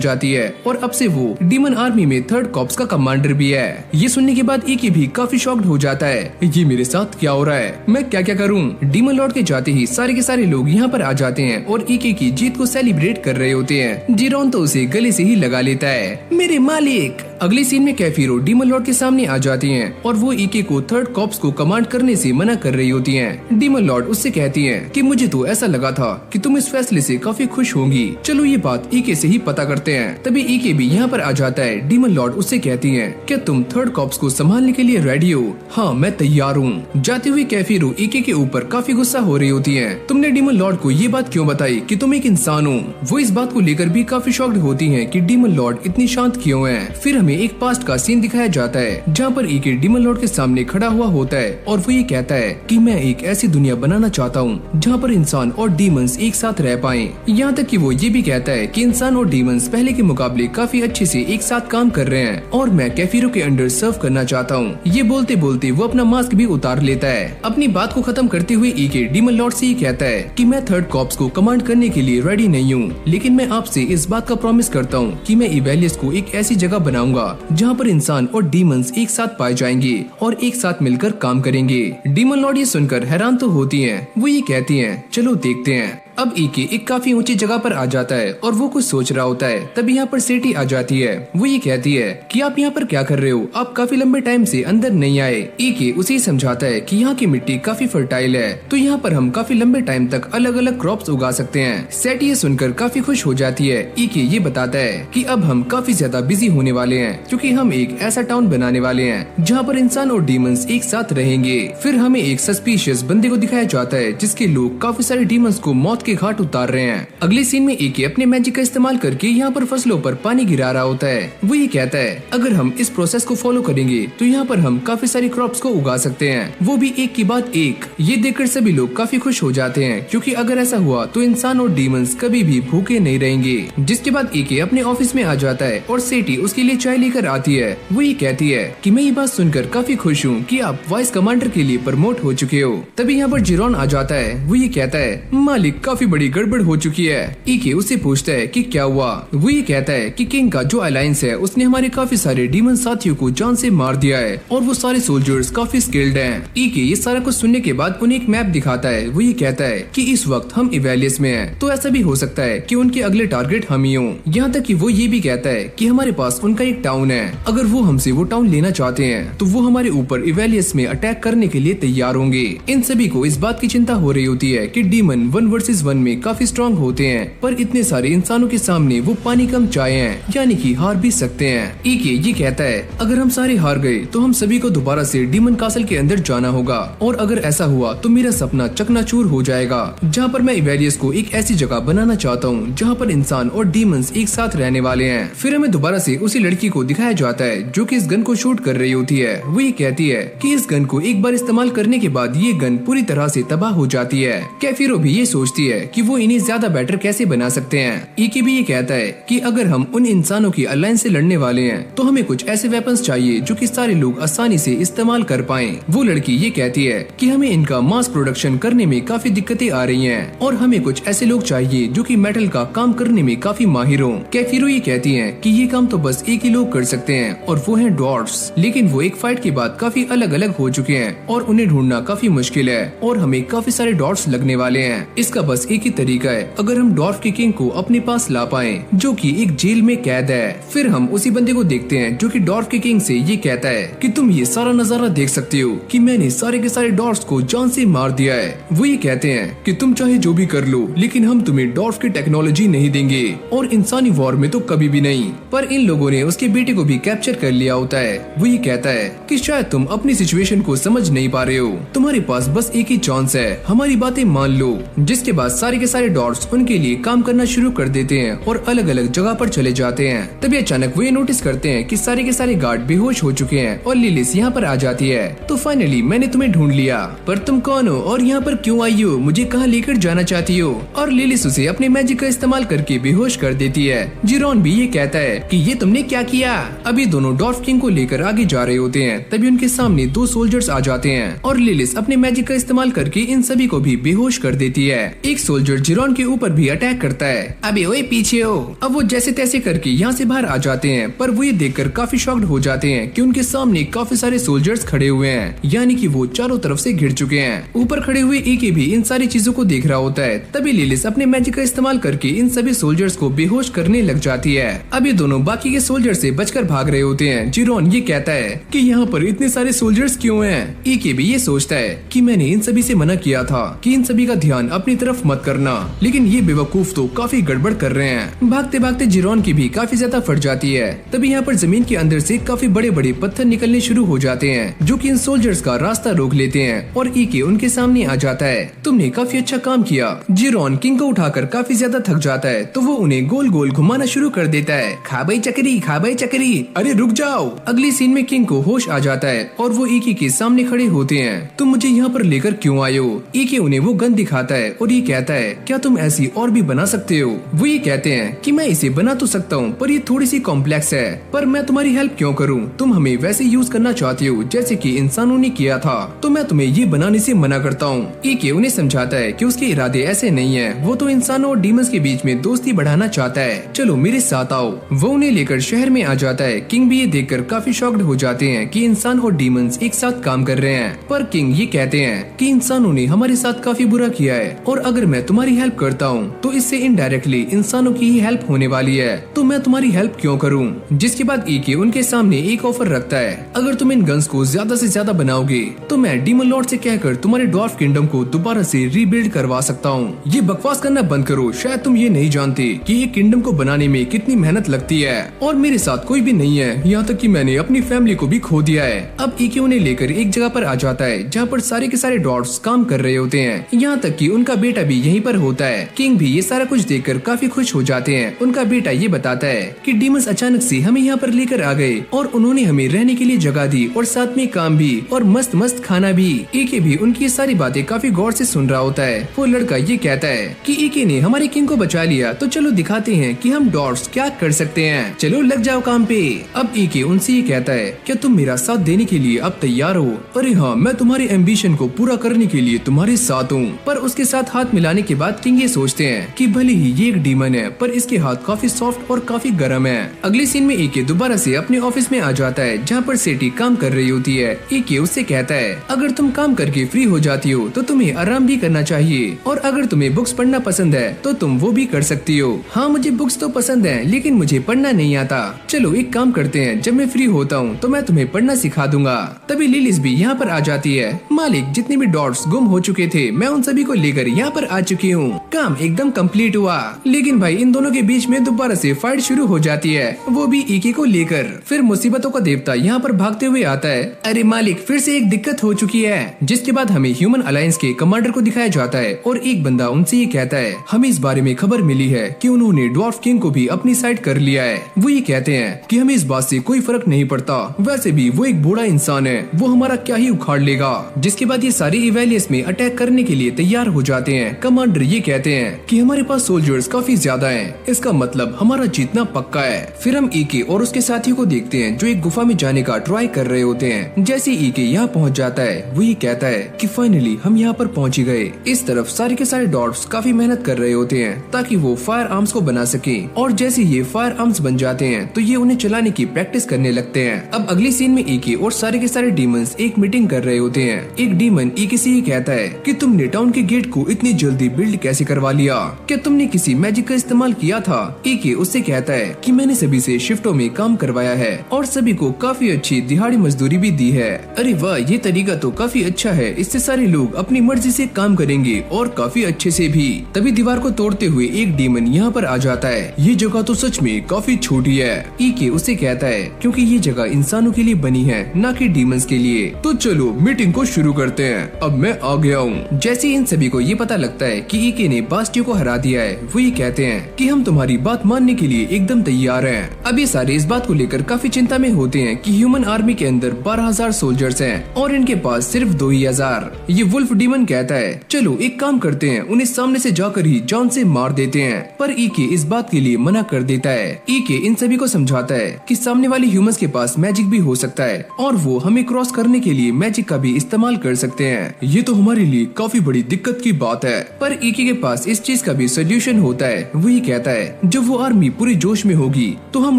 जाती है और अब से वो डीमन आर्मी में थर्ड कॉर्प्स का कमांडर भी है। ये सुनने के बाद ईके भी काफी शॉक्ड हो जाता है। ये मेरे साथ क्या हो रहा है, मैं क्या क्या करूँ। डीमन लॉर्ड के जाते ही सारे के सारे लोग यहाँ पर आ जाते हैं और ईके की जीत को सेलिब्रेट कर रहे होते हैं। जिरोन तो उसे गले से ही लगा लेता है, मेरे मालिक। अगले सीन में कैफिरो डीमन लॉर्ड के सामने आ जाती हैं और वो ईके को थर्ड कॉर्प्स को कमांड करने से मना कर रही होती हैं। डीमन लॉर्ड उससे कहती हैं कि मुझे तो ऐसा लगा था कि तुम इस फैसले से काफी खुश होंगी, चलो ये बात ईके से ही पता करते हैं। तभी ईके भी यहाँ पर आ जाता है। डीमन लॉर्ड उससे कहती हैं क्या तुम थर्ड कॉर्प्स को संभालने के लिए रेडी हो। हाँ मैं तैयार हूँ। जाती हुई कैफिरो ईके के ऊपर काफी गुस्सा हो रही होती है। तुमने डीमन लॉर्ड को ये बात क्यों बताई कि तुम एक इंसान हो। वो इस बात को लेकर भी काफी शॉक्ड होती है कि डीमन लॉर्ड इतनी शांत क्यों है। फिर हमें एक पास्ट का सीन दिखाया जाता है जहाँ पर ईके डीमन लॉर्ड के सामने खड़ा हुआ होता है और वो ये कहता है कि मैं एक ऐसी दुनिया बनाना चाहता हूँ जहाँ पर इंसान और डीमंस एक साथ रह पाएं। यहाँ तक कि वो ये भी कहता है कि इंसान और डीमंस पहले के मुकाबले काफी अच्छे से एक साथ काम कर रहे हैं और मैं कैफिरो के अंडर सर्व करना चाहता हूँ। ये बोलते बोलते वो अपना मास्क भी उतार लेता है। अपनी बात को खत्म करते हुए ईके डीमन लॉर्ड से ये कहता है कि मैं थर्ड कॉर्प्स को कमांड करने के लिए रेडी नहीं हूँ, लेकिन मैं आपसे इस बात का प्रॉमिस करता हूँ कि मैं इवेलियस को एक ऐसी जगह बनाऊंगा जहाँ पर इंसान और डीमंस एक साथ पाए जाएंगे और एक साथ मिलकर काम करेंगे। डीमन लॉर्ड ये सुनकर हैरान तो होती हैं। वो ये कहती हैं चलो देखते हैं। अब ईके एक काफी ऊंची जगह पर आ जाता है और वो कुछ सोच रहा होता है। तभी यहाँ पर सेठी आ जाती है। वो ये कहती है कि आप यहाँ पर क्या कर रहे हो, आप काफी लंबे टाइम से अंदर नहीं आए। ईके उसे समझाता है कि यहाँ की मिट्टी काफी फर्टाइल है, तो यहाँ पर हम काफी लंबे टाइम तक अलग अलग क्रॉप्स उगा सकते हैं। सेठी ये सुनकर काफी खुश हो जाती है। ईके ये बताता है कि अब हम काफी ज्यादा बिजी होने वाले हैं क्योंकि हम एक ऐसा टाउन बनाने वाले हैं जहाँ पर इंसान और डीमंस एक साथ रहेंगे। फिर हमें एक सस्पिशियस बंदे को दिखाया जाता है जिसके लोग काफी सारे डीमंस को मौत के घाट उतार रहे हैं। अगले सीन में ईके अपने मैजिक का इस्तेमाल करके यहाँ पर फसलों पर पानी गिरा रहा होता है। वो ये कहता है अगर हम इस प्रोसेस को फॉलो करेंगे तो यहाँ पर हम काफी सारी क्रॉप्स को उगा सकते हैं, वो भी एक के बाद एक। ये देखकर सभी लोग काफी खुश हो जाते हैं क्योंकि अगर ऐसा हुआ तो इंसान और डीमंस कभी भी भूखे नहीं रहेंगे। जिसके बाद ईके अपने ऑफिस में आ जाता है और सेठी उसके लिए चाय लेकर आती है। वो ये कहती है कि मैं ये बात सुनकर काफी खुश हूँ कि आप वाइस कमांडर के लिए प्रमोट हो चुके हो। तभी यहाँ पर जिरोन आ जाता है। वो ये कहता है मालिक काफी बड़ी गड़बड़ हो चुकी है। ईके उससे पूछता है कि क्या हुआ। वो ये कहता है कि किंग का जो अलायंस है उसने हमारे काफी सारे डीमन साथियों को जान से मार दिया है और वो सारे सोल्जर्स काफी स्किल्ड हैं। ईके ये सारा कुछ सुनने के बाद उन्हें एक मैप दिखाता है। वो ये कहता है कि इस वक्त हम इवेलियस में हैं, तो ऐसा भी हो सकता है कि उनके अगले टारगेट हम ही हों। यहाँ तक कि वो ये भी कहता है कि हमारे पास उनका एक टाउन है, अगर वो हमसे वो टाउन लेना चाहते हैं तो वो हमारे ऊपर इवेलियस में अटैक करने के लिए तैयार होंगे। इन सभी को इस बात की चिंता हो रही होती है कि डीमन 1 वर्सेस 1 में काफी स्ट्रॉन्ग होते हैं, पर इतने सारे इंसानों के सामने वो पानी कम चाय हैं, यानी कि हार भी सकते हैं। ईके ये कहता है अगर हम सारे हार गए तो हम सभी को दोबारा से डीमन कासल के अंदर जाना होगा और अगर ऐसा हुआ तो मेरा सपना चकनाचूर हो जाएगा, जहाँ पर मैं इवेलियस को एक ऐसी जगह बनाना चाहता हूँ जहाँ पर इंसान और डीमंस एक साथ रहने वाले हैं। फिर हमें दोबारा से उसी लड़की को दिखाया जाता है जो कि इस गन को शूट कर रही होती है। वो ये कहती है कि इस गन को एक बार इस्तेमाल करने के बाद ये गन पूरी तरह से तबाह हो जाती है। कैफिरो भी ये सोचती है कि वो इन्हें ज्यादा बेटर कैसे बना सकते हैं। ईके भी ये कहता है कि अगर हम उन इंसानों की अलायंस से लड़ने वाले हैं तो हमें कुछ ऐसे वेपन्स चाहिए जो कि सारे लोग आसानी से इस्तेमाल कर पाएं। वो लड़की ये कहती है कि हमें इनका मास प्रोडक्शन करने में काफी दिक्कतें आ रही हैं और हमें कुछ ऐसे लोग चाहिए जो कि मेटल का काम करने में काफी माहिर हों। कैफिरो ये कहती है कि ये काम तो बस एक ही लोग कर सकते हैं और वो है ड्वार्फ्स, लेकिन वो एक फाइट के बाद काफी अलग अलग हो चुके हैं और उन्हें ढूंढना काफी मुश्किल है और हमें काफी सारे डॉट्स लगने वाले हैं। इसका बस पास एक ही तरीका है, अगर हम डॉर्फ के किंग को अपने पास ला पाए जो कि एक जेल में कैद है। फिर हम उसी बंदे को देखते हैं जो कि डॉर्फ के किंग से ये कहता है कि तुम ये सारा नजारा देख सकते हो कि मैंने सारे के सारे डॉर्फ्स को जान से मार दिया है। वो ये कहते हैं कि तुम चाहे जो भी कर लो, लेकिन हम तुम्हें डॉर्फ की टेक्नोलॉजी नहीं देंगे और इंसानी वॉर में तो कभी भी नहीं। पर इन लोगों ने उसके बेटे को भी कैप्चर कर लिया होता है। वो ये कहता है कि शायद तुम अपनी सिचुएशन को समझ नहीं पा रहे हो, तुम्हारे पास बस एक ही चांस है, हमारी बातें मान लो। जिसके बाद सारे के सारे डॉर्फ्स उनके लिए काम करना शुरू कर देते हैं और अलग अलग जगह पर चले जाते हैं। तभी अचानक वो ये नोटिस करते हैं कि सारे के सारे गार्ड बेहोश हो चुके हैं और लिलिस यहाँ पर आ जाती है। तो फाइनली मैंने तुम्हें ढूंढ लिया, पर तुम कौन हो और यहाँ पर क्यों आई हो, मुझे कहाँ लेकर जाना चाहती हो? और लिलिस उसे अपने मैजिक का इस्तेमाल करके बेहोश कर देती है। जिरोन भी ये कहता है कि ये तुमने क्या किया? अभी दोनों डॉर्फ किंग को लेकर आगे जा रहे होते हैं, तभी उनके सामने दो सोल्जर्स आ जाते हैं और लिलिस अपने मैजिक का इस्तेमाल करके इन सभी को भी बेहोश कर देती है। एक सोल्जर जिरोन के ऊपर भी अटैक करता है। अबे ओए पीछे हो। अब वो जैसे तैसे करके यहाँ से बाहर आ जाते हैं, पर वो ये देखकर काफी शॉक्ड हो जाते हैं कि उनके सामने काफी सारे सोल्जर्स खड़े हुए हैं, यानी कि वो चारों तरफ से घिर चुके हैं। ऊपर खड़े हुए ईके भी इन सारी चीजों को देख रहा होता है। तभी लिलिस अपने मैजिक का इस्तेमाल करके इन सभी सोल्जर्स को बेहोश करने लग जाती है। अब ये दोनों बाकी के सोल्जर से बचकर भाग रहे होते हैं। जिरोन ये कहता है कि यहाँ पर इतने सारे सोल्जर्स क्यों हैं? ईके भी ये सोचता है कि मैंने इन सभी से मना किया था कि इन सभी का ध्यान अपनी तरफ मत करना, लेकिन ये बेवकूफ तो काफी गड़बड़ कर रहे हैं। भागते भागते जिरोन की भी काफी ज्यादा फट जाती है। तभी यहाँ पर जमीन के अंदर से काफी बड़े बड़े पत्थर निकलने शुरू हो जाते हैं जो कि इन सोल्जर्स का रास्ता रोक लेते हैं और ईके उनके सामने आ जाता है। तुमने काफी अच्छा काम किया। जिरोन किंग को उठाकर काफी ज्यादा थक जाता है तो वो उन्हें गोल गोल घुमाना शुरू कर देता है। खा भाई चक्री, खा भाई चक्री, अरे रुक जाओ। अगली सीन में किंग को होश आ जाता है और वो ईके के सामने खड़े होते हैं। तुम मुझे यहाँ पर लेकर क्यों आए हो? ईके उन्हें वो गन दिखाता है और ये कहता है क्या तुम ऐसी और भी बना सकते हो? वो ये कहते हैं कि मैं इसे बना तो सकता हूँ, पर ये थोड़ी सी कॉम्प्लेक्स है, पर मैं तुम्हारी हेल्प क्यों करूँ? तुम हमें वैसे यूज करना चाहती हो जैसे कि इंसानों ने किया था, तो मैं तुम्हें ये बनाने से मना करता हूँ। ईके उन्हें समझाता है कि उसके इरादे ऐसे नहीं है, वो तो इंसानों और डीमंस के बीच में दोस्ती बढ़ाना चाहता है, चलो मेरे साथ आओ। वो उन्हें लेकर शहर में आ जाता है। किंग भी ये देखकर काफी शॉक्ड हो जाते हैं कि इंसान और डीमंस एक साथ काम कर रहे हैं, पर किंग ये कहते हैं कि इंसानों ने हमारे साथ काफी बुरा किया है और अगर मैं तुम्हारी हेल्प करता हूँ तो इससे इनडायरेक्टली इंसानों की ही हेल्प होने वाली है, तो मैं तुम्हारी हेल्प क्यों करूँ? जिसके बाद ईके उनके सामने एक ऑफर रखता है, अगर तुम इन गन्स को ज्यादा से ज्यादा बनाओगे तो मैं डीमन लॉर्ड से कहकर तुम्हारे डॉर्फ किंगडम को दोबारा से रीबिल्ड करवा सकता हूँ। ये बकवास करना बंद करो, शायद तुम ये नहीं जानते कि ये किंगडम को बनाने में कितनी मेहनत लगती है और मेरे साथ कोई भी नहीं है, यहाँ तक कि मैंने अपनी फैमिली को भी खो दिया है। अब ईके उन्हें लेकर एक जगह पर आ जाता है जहाँ पर सारे के सारे डॉर्फ्स काम कर रहे होते हैं, यहाँ तक कि उनका बेटा भी यहीं पर होता है। किंग भी ये सारा कुछ देखकर काफी खुश हो जाते हैं। उनका बेटा ये बताता है कि डीमंस अचानक से हमें यहाँ पर लेकर आ गए और उन्होंने हमें रहने के लिए जगह दी और साथ में काम भी और मस्त मस्त खाना भी। ईके भी उनकी ये सारी बातें काफी गौर से सुन रहा होता है। वो लड़का ये कहता है कि ईके ने हमारे किंग को बचा लिया, तो चलो दिखाते हैं कि हम डॉर्फ्स क्या कर सकते हैं, चलो लग जाओ काम पे। अब ईके उनसे ये कहता है क्या तुम मेरा साथ देने के लिए अब तैयार हो? अरे हाँ, मैं तुम्हारे एम्बिशन को पूरा करने के लिए तुम्हारे साथ हूँ। पर उसके साथ हाथ मिलाने के बाद किंग ये सोचते हैं कि भले ही ये एक डीमन है, पर इसके हाथ काफी सॉफ्ट और काफी गर्म है। अगले सीन में ईके दोबारा से अपने ऑफिस में आ जाता है जहाँ पर सेठी काम कर रही होती है। ईके उससे कहता है अगर तुम काम करके फ्री हो जाती हो तो तुम्हें आराम भी करना चाहिए, और अगर तुम्हें बुक्स पढ़ना पसंद है तो तुम वो भी कर सकती हो। हाँ, मुझे बुक्स तो पसंद है, लेकिन मुझे पढ़ना नहीं आता। चलो एक काम करते हैं, जब मैं फ्री होता हूँ तो मैं तुम्हें पढ़ना सिखा दूंगा। तभी लिलिस भी यहाँ पर आ जाती है। मालिक, जितने भी डॉट्स गुम हो चुके थे मैं उन सभी को लेकर यहाँ पर आ चुकी हूँ, काम एकदम कंप्लीट हुआ। लेकिन भाई इन दोनों के बीच में दोबारा से फाइट शुरू हो जाती है, वो भी ईके को लेकर। फिर मुसीबतों का देवता यहाँ पर भागते हुए आता है। अरे मालिक, फिर से एक दिक्कत हो चुकी है। जिसके बाद हमें ह्यूमन अलायंस के कमांडर को दिखाया जाता है और एक बंदा उनसे ये कहता है हमें इस बारे में खबर मिली है कि उन्होंने ड्वार्फ किंग को भी अपनी साइड कर लिया है। वो ये कहते हैं कि हमें इस बात से कोई फर्क नहीं पड़ता, वैसे भी वो एक बूढ़ा इंसान है, वो हमारा क्या ही उखाड़ लेगा। जिसके बाद ये सारे इवेलियस में अटैक करने के लिए तैयार हो जाते हैं। कमांडर ये कहते हैं कि हमारे पास सोल्जर्स काफी ज्यादा हैं, इसका मतलब हमारा जीतना पक्का है। फिर हम ईके और उसके साथियों को देखते हैं जो एक गुफा में जाने का ट्राई कर रहे होते हैं। जैसे ईके यहाँ पहुँच जाता है वो ये कहता है कि फाइनली हम यहाँ पर पहुँच गए। इस तरफ सारे के सारे डॉट्स काफी मेहनत कर रहे होते हैं ताकि वो फायर आर्म्स को बना सके, और जैसे ये फायर आर्म्स बन जाते हैं तो ये उन्हें चलाने की प्रैक्टिस करने लगते हैं। अब अगली सीन में ईके और सारे के सारे डीमंस एक मीटिंग कर रहे होते हैं। एक डीमन ईके से ये कहता है कि तुमने टाउन के गेट को इतनी जल्दी बिल्ड कैसे करवा लिया? क्या तुमने किसी मैजिक का इस्तेमाल किया था? ईके उससे कहता है कि मैंने सभी से शिफ्टों में काम करवाया है और सभी को काफी अच्छी दिहाड़ी मजदूरी भी दी है। अरे वाह, ये तरीका तो काफी अच्छा है, इससे सारे लोग अपनी मर्जी से काम करेंगे और काफी अच्छे से भी। तभी दीवार को तोड़ते हुए एक डीमन यहाँ पर आ जाता है। ये जगह तो सच में काफी छोटी है। ईके उससे कहता है क्योंकि ये जगह इंसानों के लिए बनी है, न कि डीमंस के लिए। तो चलो मीटिंग को शुरू करते हैं, अब मैं आ गया हूँ। जैसे इन सभी को ये पता लगता है कि ईके ने बास्टियो को हरा दिया है, वो ये कहते हैं कि हम तुम्हारी बात मानने के लिए एकदम तैयार हैं। अब ये सारे इस बात को लेकर काफी चिंता में होते हैं कि ह्यूमन आर्मी के अंदर 12,000 सोल्जर्स हैं और इनके पास सिर्फ 2,000। ये वुल्फ डीमन कहता है चलो एक काम करते हैं, उन्हें सामने से जाकर ही जान से मार देते हैं। पर ईके इस बात के लिए मना कर देता है। ईके इन सभी को समझाता है कि सामने वाले ह्यूमंस के पास मैजिक भी हो सकता है और वो हमें क्रॉस करने के लिए मैजिक का भी इस्तेमाल कर सकते हैं। ये तो हमारे लिए काफी बड़ी दिक्कत की बात है। पर ईके के पास इस चीज का भी सोल्यूशन होता है। वो ये कहता है जब वो आर्मी पूरी जोश में होगी तो हम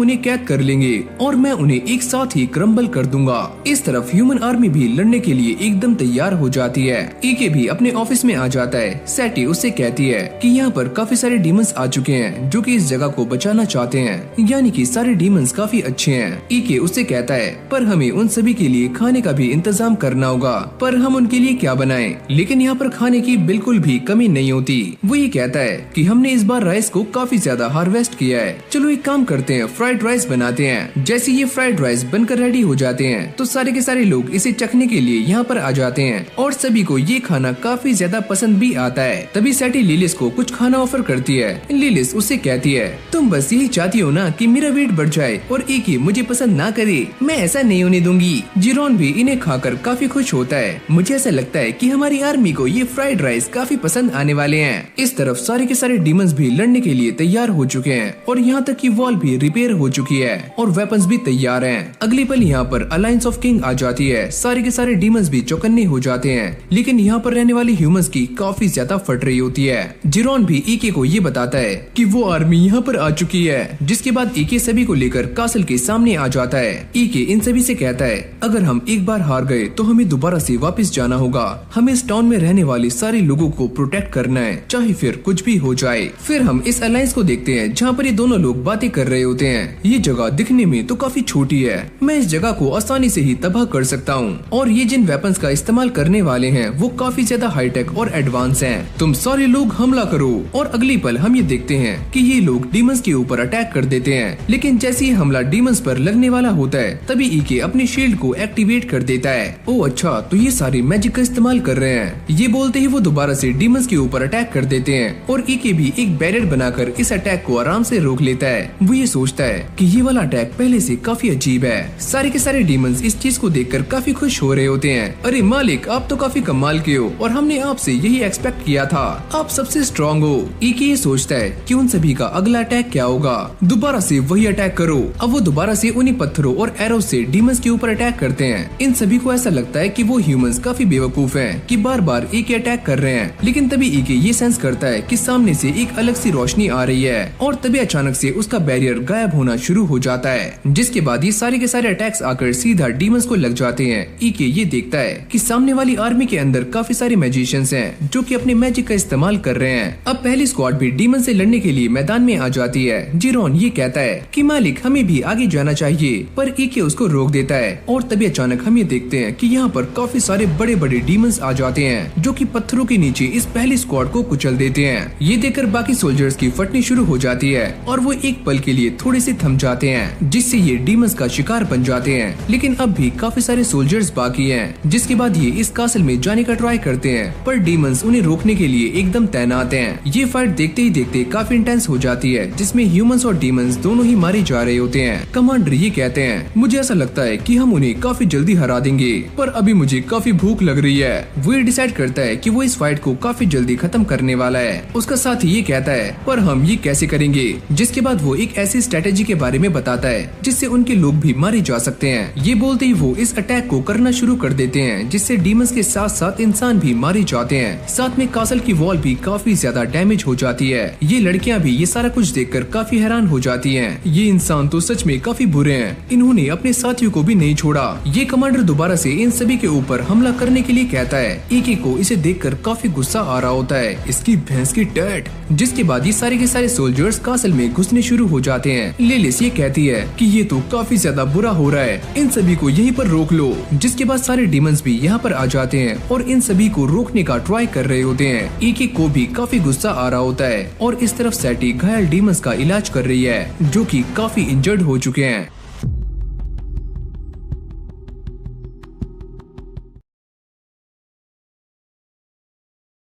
उन्हें कैद कर लेंगे और मैं उन्हें एक साथ ही क्रम्बल कर दूंगा। इस तरफ ह्यूमन आर्मी भी लड़ने के लिए एकदम तैयार हो जाती है। ईके भी अपने ऑफिस में आ जाता है। सैटी उससे कहती है कि यहाँ पर काफी सारे डीमंस आ चुके हैं जो कि इस जगह को बचाना चाहते हैं, यानी कि सारे डीमंस काफी अच्छे हैं। ईके उससे कहता है पर हमें उन सभी के लिए खाने का भी इंतजाम करना होगा, पर हम उनके लिए क्या बनाएं? लेकिन यहाँ पर खाने की बिल्कुल भी कमी नहीं होती। वो ये कहता है कि हमने इस बार राइस को काफी ज्यादा हार्वेस्ट किया है, चलो एक काम करते हैं, फ्राइड राइस बनाते हैं। जैसे ये फ्राइड राइस बनकर रेडी हो जाते हैं तो सारे के सारे लोग इसे चखने के लिए यहाँ पर आ जाते हैं और सभी को ये खाना काफी ज्यादा पसंद भी आता है। तभी सैटी लिलिस को कुछ खाना ऑफर करती है। लिलिस उससे कहती है तुम बस यही चाहती हो ना कि मेरा वेट बढ़ जाए और ईके मुझे पसंद ना करे, मैं ऐसा नहीं होने दूंगी। जिरोन भी इन्हें खाकर काफी खुश होता है। मुझे ऐसा लगता है कि हमारी आर्मी को ये फ्राइड राइस काफी पसंद आने वाले हैं। इस तरफ सारे के सारे डीमंस भी लड़ने के लिए तैयार हो चुके हैं और यहाँ तक की वॉल भी रिपेयर हो चुकी है और वेपन्स भी तैयार हैं। अगली पल यहाँ पर अलायंस ऑफ किंग आ जाती है। सारे के सारे डीमंस भी चौकन्ने हो जाते हैं, लेकिन यहाँ पर रहने वाले ह्यूमंस की काफी ज्यादा फट रही होती है। जिरोन भी ईके को ये बताता है कि वो आर्मी यहाँ पर आ चुकी है, जिसके बाद ईके सभी को लेकर कासल के सामने आ जाता है। ईके इन सभी से कहता है अगर हम एक बार हार गए तो हमें दोबारा से वापस जाना होगा। हमें इस टाउन में रहने वाले सारे लोगों को प्रोटेक्ट करना है, चाहे फिर कुछ भी हो जाए। फिर हम इस अलायंस को देखते हैं जहाँ पर ये दोनों लोग बातें कर रहे होते हैं। ये जगह दिखने में तो काफी छोटी है, मैं इस जगह को आसानी से ही तबाह कर सकता हूँ और ये जिन वेपन्स का इस्तेमाल करने वाले हैं वो काफी ज्यादा हाईटेक और एडवांस हैं। तुम सारे लोग हमला करो। और अगली पल हम ये देखते हैं कि ये लोग डीमंस के ऊपर अटैक कर देते हैं, लेकिन जैसे ही हमला डीमंस पर लगने वाला होता है तभी ईके अपने शील्ड को एक्टिवेट कर देता है। ओ अच्छा, तो ये सारे मैजिक का इस्तेमाल कर रहे हैं। ये बोलते ही वो दोबारा से डीमंस के ऊपर अटैक कर देते हैं और ईके भी एक बैरियर बनाकर इस अटैक को आराम से रोक लेता है। वो ये सोचता है कि ये वाला अटैक पहले से काफी अजीब है। सारे के सारे डीमंस इस चीज को देखकर काफी खुश हो रहे होते हैं। अरे मालिक, आप तो काफी कमाल के हो और हमने आपसे यही एक्सपेक्ट किया था, आप सबसे स्ट्रॉन्ग हो। ईके ये सोचता है कि उन सभी का अगला अटैक क्या होगा। दोबारा से वही अटैक करो। अब वो दोबारा से उन्हीं पत्थरों और एरो से डीमंस के ऊपर अटैक करते हैं। इन सभी को ऐसा लगता है कि वो ह्यूमंस काफी बेवकूफ हैं कि बार बार ईके अटैक कर रहे हैं, लेकिन तभी ईके ये सेंस करता है कि सामने से एक अलग सी रोशनी आ रही है और तभी अचानक से उसका बैरियर गायब होना शुरू हो जाता है, जिसके बाद ये सारे के सारे अटैक्स आकर सीधा डीमंस को लग जाते हैं। ईके ये देखता है कि सामने वाली आर्मी के अंदर काफी सारे मैजिशियंस हैं जो कि अपने मैजिक का इस्तेमाल कर रहे हैं। अब पहली स्क्वाड भी डीमन से लड़ने के लिए मैदान में आ जाती है। जिरोन ये कहता है कि मालिक हमें भी आगे जाना चाहिए, पर ईके उसको रोक देता है और तभी अचानक हम ये देखते हैं कि यहाँ पर काफी सारे बड़े बड़े डीमंस आ जाते हैं जो कि पत्थरों के नीचे इस पहली स्क्वाड को कुचल देते हैं। ये देखकर बाकी सोल्जर्स की फटनी शुरू हो जाती है और वो एक पल के लिए थोड़े से थम जाते हैं, जिससे ये डीमंस का शिकार बन जाते हैं। लेकिन अब भी काफी सारे सोल्जर्स बाकी हैं, जिसके बाद ये इस कासल में जाने का ट्राई करते हैं, पर डीमंस उन्हें रोकने के लिए एकदम तैनात हैं। ये फाइट देखते ही देखते काफी इंटेंस हो जाती है, जिसमें ह्यूमंस और डीमंस दोनों ही मारे जा रहे होते हैं। कमांडर ये कहते हैं मुझे ऐसा लगता है कि हम उन्हें काफी जल्दी हरा देंगे, पर अभी मुझे काफी भूख लग रही है। वो ये डिसाइड करता है कि वो इस फाइट को काफी जल्दी खत्म करने वाला है। उसका साथी ये कहता है पर हम ये कैसे करेंगे, जिसके बाद वो एक ऐसी स्ट्रेटेजी के बारे में बताता है जिससे उनके लोग भी मारे जा सकते हैं। ये बोलते ही वो इस अटैक को करना शुरू कर देते हैं, जिससे डीमंस के साथ साथ इंसान भी मारे जाते हैं। साथ में कासल की वॉल भी काफी ज्यादा डैमेज हो जाती है। ये लड़कियां भी ये सारा कुछ देखकर काफी हैरान हो जाती हैं। ये इंसान तो सच में काफी बुरे हैं, इन्होंने अपने साथियों को भी नहीं छोड़ा। ये कमांडर दोबारा से इन सभी के ऊपर हमला करने के लिए कहता है। ईके को इसे देखकर काफी गुस्सा आ आ रहा होता है, इसकी भैंस की टैट। जिसके बाद ये सारे के सारे सोल्जर्स कासल में घुसने शुरू हो जाते हैं। लिलिस ये कहती है कि ये तो काफी ज्यादा बुरा हो रहा है, इन सभी को यहीं पर रोक लो। जिसके बाद सारे डीमंस भी यहाँ पर आ जाते हैं और इन सभी को रोकने का ट्राई कर रहे होते हैं। एक को भी काफी गुस्सा आ रहा होता है और इस तरफ सैटी घायल डीमंस का इलाज कर रही है जो कि काफी इंजर्ड हो चुके हैं।